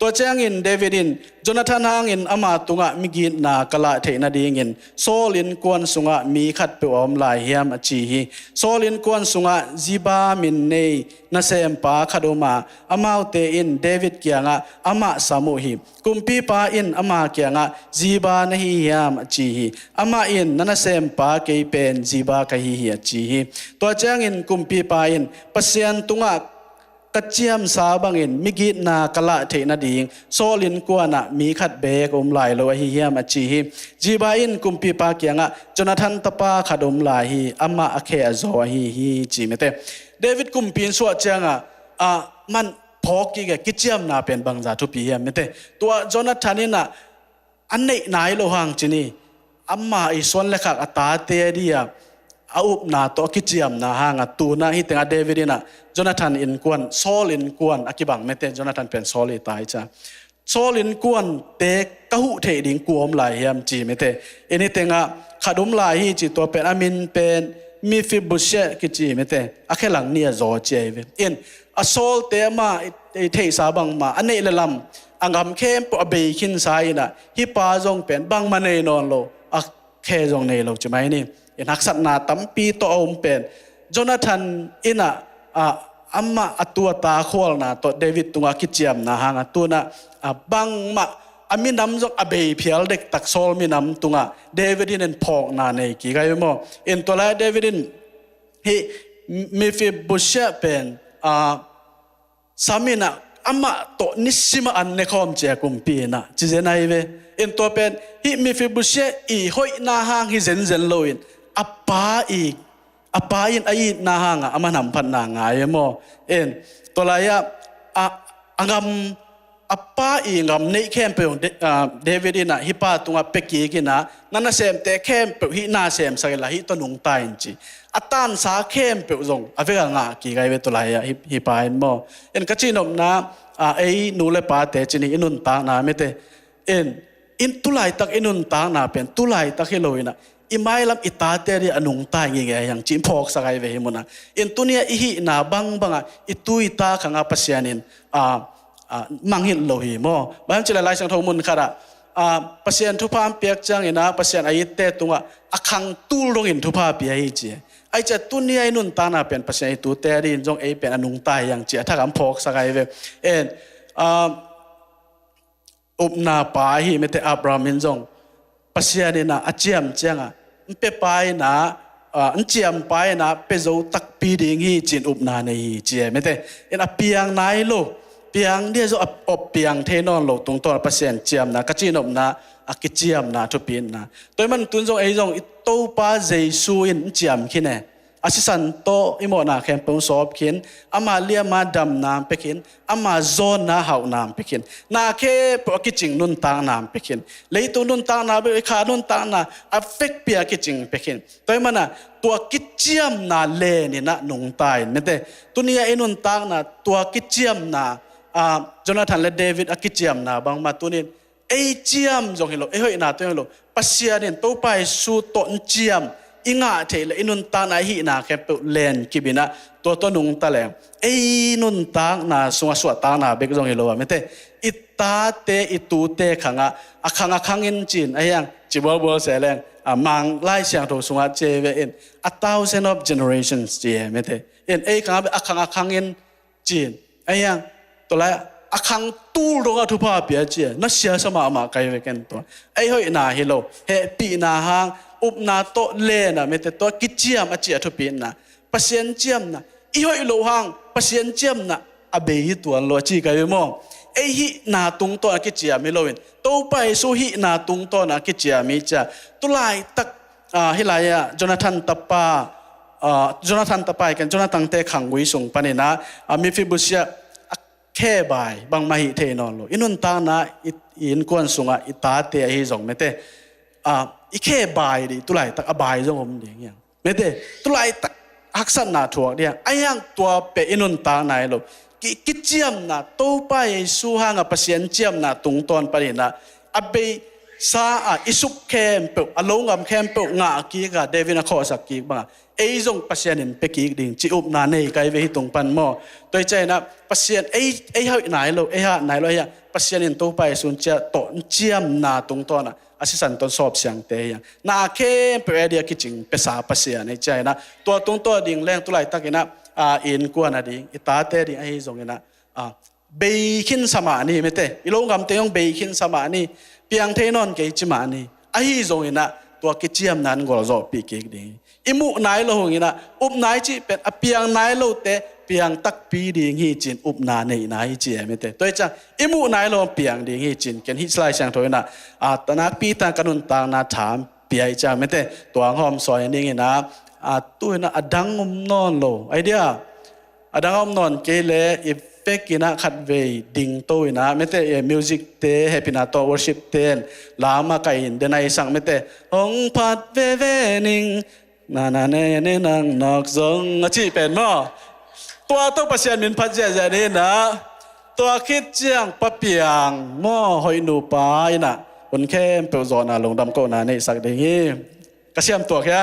ตัวเจ้าอินเดวิดินโจนาธานหางอินอามาตุงะมิกินนากละเทนาดีอินโซลินกวนสุงะมีขัดเปอมลายเฮียมอจีฮีโซลินกวนสุงะจีบามินเนนาเซมปาขัดมาอามาเตอินเดวิดเกียงะอามาสามุฮีกุมปีปาอินอามาเกียงะจีบาเนฮีเฮียมอจีฮีอามาอินนาเซมปาเกยเป็นจีบากะฮีเฮียจีฮีตัวเจ้าอินกุมปีปาอินปัสยันตุงะกัจเจียมสาบังอินมิกินากละเทนาดีงโซลินกวนะมีขัดเบกลายโลหิเฮียมาจีฮีจีบาอินกุมปีปาเกียงะจนทันตปาขัดลายฮีอามาอเคอโซฮีจีเมเตเดวิดกุมปีนสวดเจียงมันพอกีกิจเจียมนาเป็นบางจาทุปีเฮียเมเตตัวจนทันนี่นะอันไหนนายโลหังจีนี่อามาอิส่วนเล็กอัตาเตดียอาอุปนาตัวกิจเจียมนาหางตูนาฮิตงาเดวิดนะโจนาธานอินกวนโซลอินกวนอากิบังเมเตโจนาธานเป็นโซลิตายจ้าโซลินกวนเตกะหุเทดิงกวมลายเฮียมจีเมเตอันนี้เตงะขัดลายฮีจีตัวเป็นอามินเป็นมีฟิบุเชกิจีเมเตอาเคหลังเนี่ยโจเจเวอินอโซลเตมาเทสาบังมาอันนี้เลลัมอังคำเข้มปะเบคินสายนะฮิปาจงเป็นบังมาเนนอนโลอักเคจงเนโลใช่ไหมนี่นักสัตนาตั้มปีโตอมเป็นโจนาธานอินะอัมมาตัวตาขวลนะตัวเดวิดตัวกิจเจียมนะฮะตัวน่ะบังมาอามินำจงอเบยเพียลเด็กตักโซลมินำตัวเดวิดินพอกนาในกี่ไงมั้งอินตัวแรกเดวิดินฮีมีฟิบุเชเป็นสามีน่ะอัมมาตัวนิสิมาอันเนคอมเจ้ากุมปีน่ะจีเจนายเวอินตัวเป็นฮีมีฟิบุเชอีหอยนาหางฮีเซนเซนโลอินอัปปาอีกapa in ai na hanga amanam phan na ngai mo en tolaya angam apa i ngam nei kem pe David ina hipa tunga peki kina nana sem te kem pe hi na sem sagela hi to nung ta in chi atan sa kem pe zong avega nga ki gai ve tolaya hipa in mo en kachinom na ai nu le pa te chini inun ta na me te en in tulai tak inun ta na pen tulai tak heloina imai lam itateri anung ta ngi yang chim phok sagai ve himuna in tunia ihi na bang banga itui ta khanga pasianin manghil lo hi mo bang chila lai sang thomun khara pasian thu pam pek chang ina pasian ai te tunga akhang tul rong in thu pa pi ai chi ai cha tunia inun ta na pen pasian tu te rin jong ai pen anung ta yang chi tha kam phok sagai ve en upna pa hi mete Abraham in jong pasian ina achiam changa pe pai na chiam pai na pe zo tak pi ding hi chin up na nei chi mete en a piang nai lo piang dia zo op piang the non lo tung to pasien chiam na ka chin op na a ki chiam na to pin na toy man tun jong ei jong to pa jesu in chiam khine asisan to imo na khem pon sop khin ama lia ma dam nam pekin ama zon na hau nam pekin na ke po ki ching nun tang nam pekin leitu nun tang na be kha nun tang na affect pia ki ching pekin toy mana tua ki chiam na le ni na nung tai mete tunia inun tang na tua ki chiam na Jonathan le David a ki chiam na bang ma tunin ei chiam jong hilo e hoi na to hilo pasia nin to pai su ton chiam inga thele inun ta na hi na ke len kibina to nung ta le ei nun ta na sunga suwa ta na bek jong hilo mete ita te itu te khanga akhanga khangin chin ayang chibol bol seleng mang lai siang to sunga cheve in 1,000 of generations je mete in ei khanga akhanga khangin chin ayang to la akhang tul ronga thu pa pia che na sia sama ma kai ve ken to ei hoi na hilo he pi na hang up na to le na mete to kichiam a chia thu pin na pasien chiam na i hoi lo hang pasien chiam na อเบยตัวโลจีกันไปมองไอหินาตุงตัวนักกิจยามิโลวินโตไปสู้หินาตุงตัวนักกิจยามิจ้าตุลายตักฮิลายะโจนาธานตปาโจนาธานตปากันโจนาธานเตขังวิสุงปานินะมิฟิบุษยาแค่บายบางมาหิเทนอนโลอินุนตานะอินกวนสุงะอิตาเตะฮิจงเมเตอีแค่บายดิตุลายตักอบายจงผมเดียงยังเมเตตุลายตักฮักษณนาถั่วเดียไอยังตัวเปอินุนตาไหนโลกิจเจียมนะโตไปสู้ห่างกับเสียนเจียมนะตุงตอนปะเนี่ยนะอเบซาอิสุกเข้มเปอลงกับเข้มเปงากีกะเดวินาขอสักกีบ้างไอ้จงเสียนเปกีกดิ่งจิอุบนาเนยไกเวหิตงปันหม้อตัวใจนะเสียนไอ้เฮาไหนโลไอ้ฮะไหนโลเฮียเสียนโตไปสุนเจตอนเจียมนะตุงตอนนะอาศัยสันตอนสอบเสียงเตียงนาเข้มเปเดียกิจิงเปสาเสียในใจนะตัวตุงตัวดิ่งแรงตัวไหลตักนะอินกวนนะดิ่งอิตาเตดิ่งไอ้จงนะเบคินสมานี่ไม่เตะอีโลกำเตยงเบคินสมานี่เพียงเทนอนเกจิมานี่ไอ้จงนะตัวกิจยมนั้นก็รอปีกิกดิ่งอิมุนายโลหงนะอุบนายจีเป็นเพียงนายโลเตเพียงตักปีดิ่งฮีจินอุบนาในนายจีไม่เตะตัวจังอิมุนายโลเพียงดิ่งฮีจินกันฮิสไลช่างถอยนะตนักปีตากันุนตางนาถามเปียจังไม่เตะตัวหอมซอยนี่นะตัวนะอดังอมนอนโลไอเดียอดังอมนอนเกเลอีเฟกินะขัดเวดิ่งตัวนะไม่เตะมิวสิกเตะแฮปปี้นาตัววอร์ชิปเตนลามาไกอินเดนายสั่งไม่เตะหงพัดเวเวนิงนานาเนเนนังนอกซงจีเป็นมั้งตัวต้องประเสริฐมินพัดเจเจนี่นะตัวคิดเจียงปะเปียงมั่วหอยหนูปายนะคนแค่เปิดจอนาลงดำโกนาในสักเดียงกระเทียมตัวแค่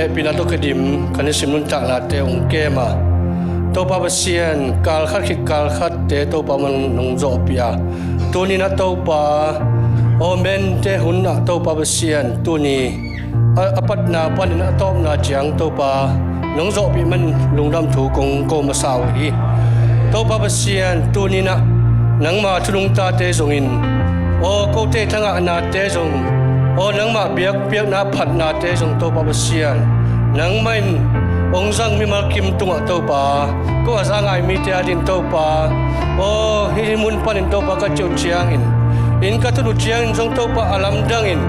he pinato kedim kanisim nun tak la te ong kema to pa pasien kal khat te to pa man nong zo pia tu ni na to pa o men te hun na to pa pasien tu ni apat na pan na to na chiang to pa nong zo pi man lungdam thu kong ko ma saw hi to pa pasien tu ni na nang ma thulung ta te zong in o ko te thanga na te zong o nang ma biak na phat na te zong to pa pasien nang main ong sang mi mal kim tunga to pa ko asa ngai mi te adin to pa o hi mun panin to pa ka chau chiang in ka tu chiang in zong to pa alam dang in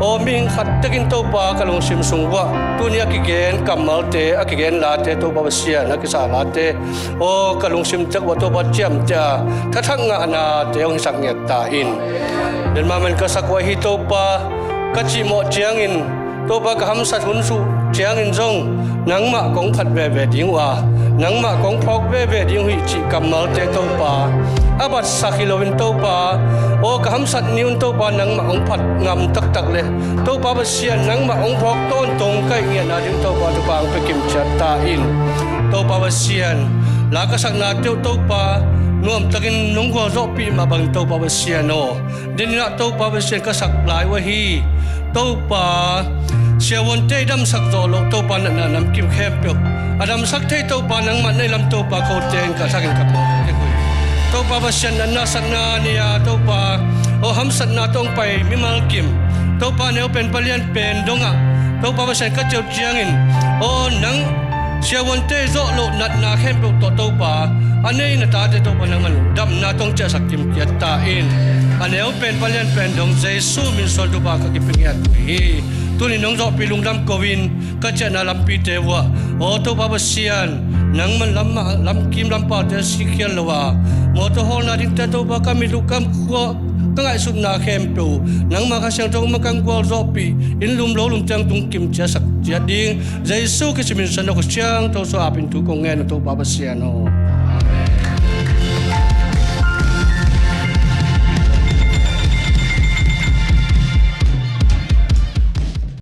o ming khat takin to pa kalong sim sungwa tu ni akigen kamal te akigen la te to pa pasien akisa la te o kalong sim tak wa to pa chiam cha thang nga na te ong sak nge ta in den ma man ka sakwa hi to pa ka chi mo chiang in to pa ka ham sat hun su chiang in zong nang ma kong phat ve ding wa nang ma kong phok ve ding hui chi kamal te to pa abat sakilowin to pa o ka ham sat niun to pa nang ma ong phat ngam tak le to pa ba sian nang ma ong phok ton tong kai nge na ding to pa to bang pe kim chat ta in to pa ba sian la ka sak na to pa nuam takin nong go zo pi ma bang to pa ba sian no din na to pa ba sian ka sak lai wa hi to pa sia won te dam sak zo lo to pa na nam kim khem pe adam sak te to pa nang man nei lam to pa ko ten ka sakin ka po to pa ba sian na sak na nia to pa o ham sat na tong pai mi mal kim to pa ne pen palian pen donga to pa ba sian ka chau chiang in o nang sia won te zo lo nat na khem pe to pa anei na ta te to pa nang man dam na tong cha sak kim kia ta in aneu pen palian pen dong jesu min sol tu ba ka ki pingiat hi tu ni nong zo pi lungdam kovin ka cha na lam pi te wa o to pa ba sian nang man lam kim lam pa te sikhial lawa mo to hol na din te to ba ka mi lu kam kho ka ngai sut na khem pe nang ma ka siang to ma kang gwal zo pi in lum lo lum chang tung kim cha sak cha ding jesu ki simin san ko siang to so apin tu ko nge no to pa ba sian no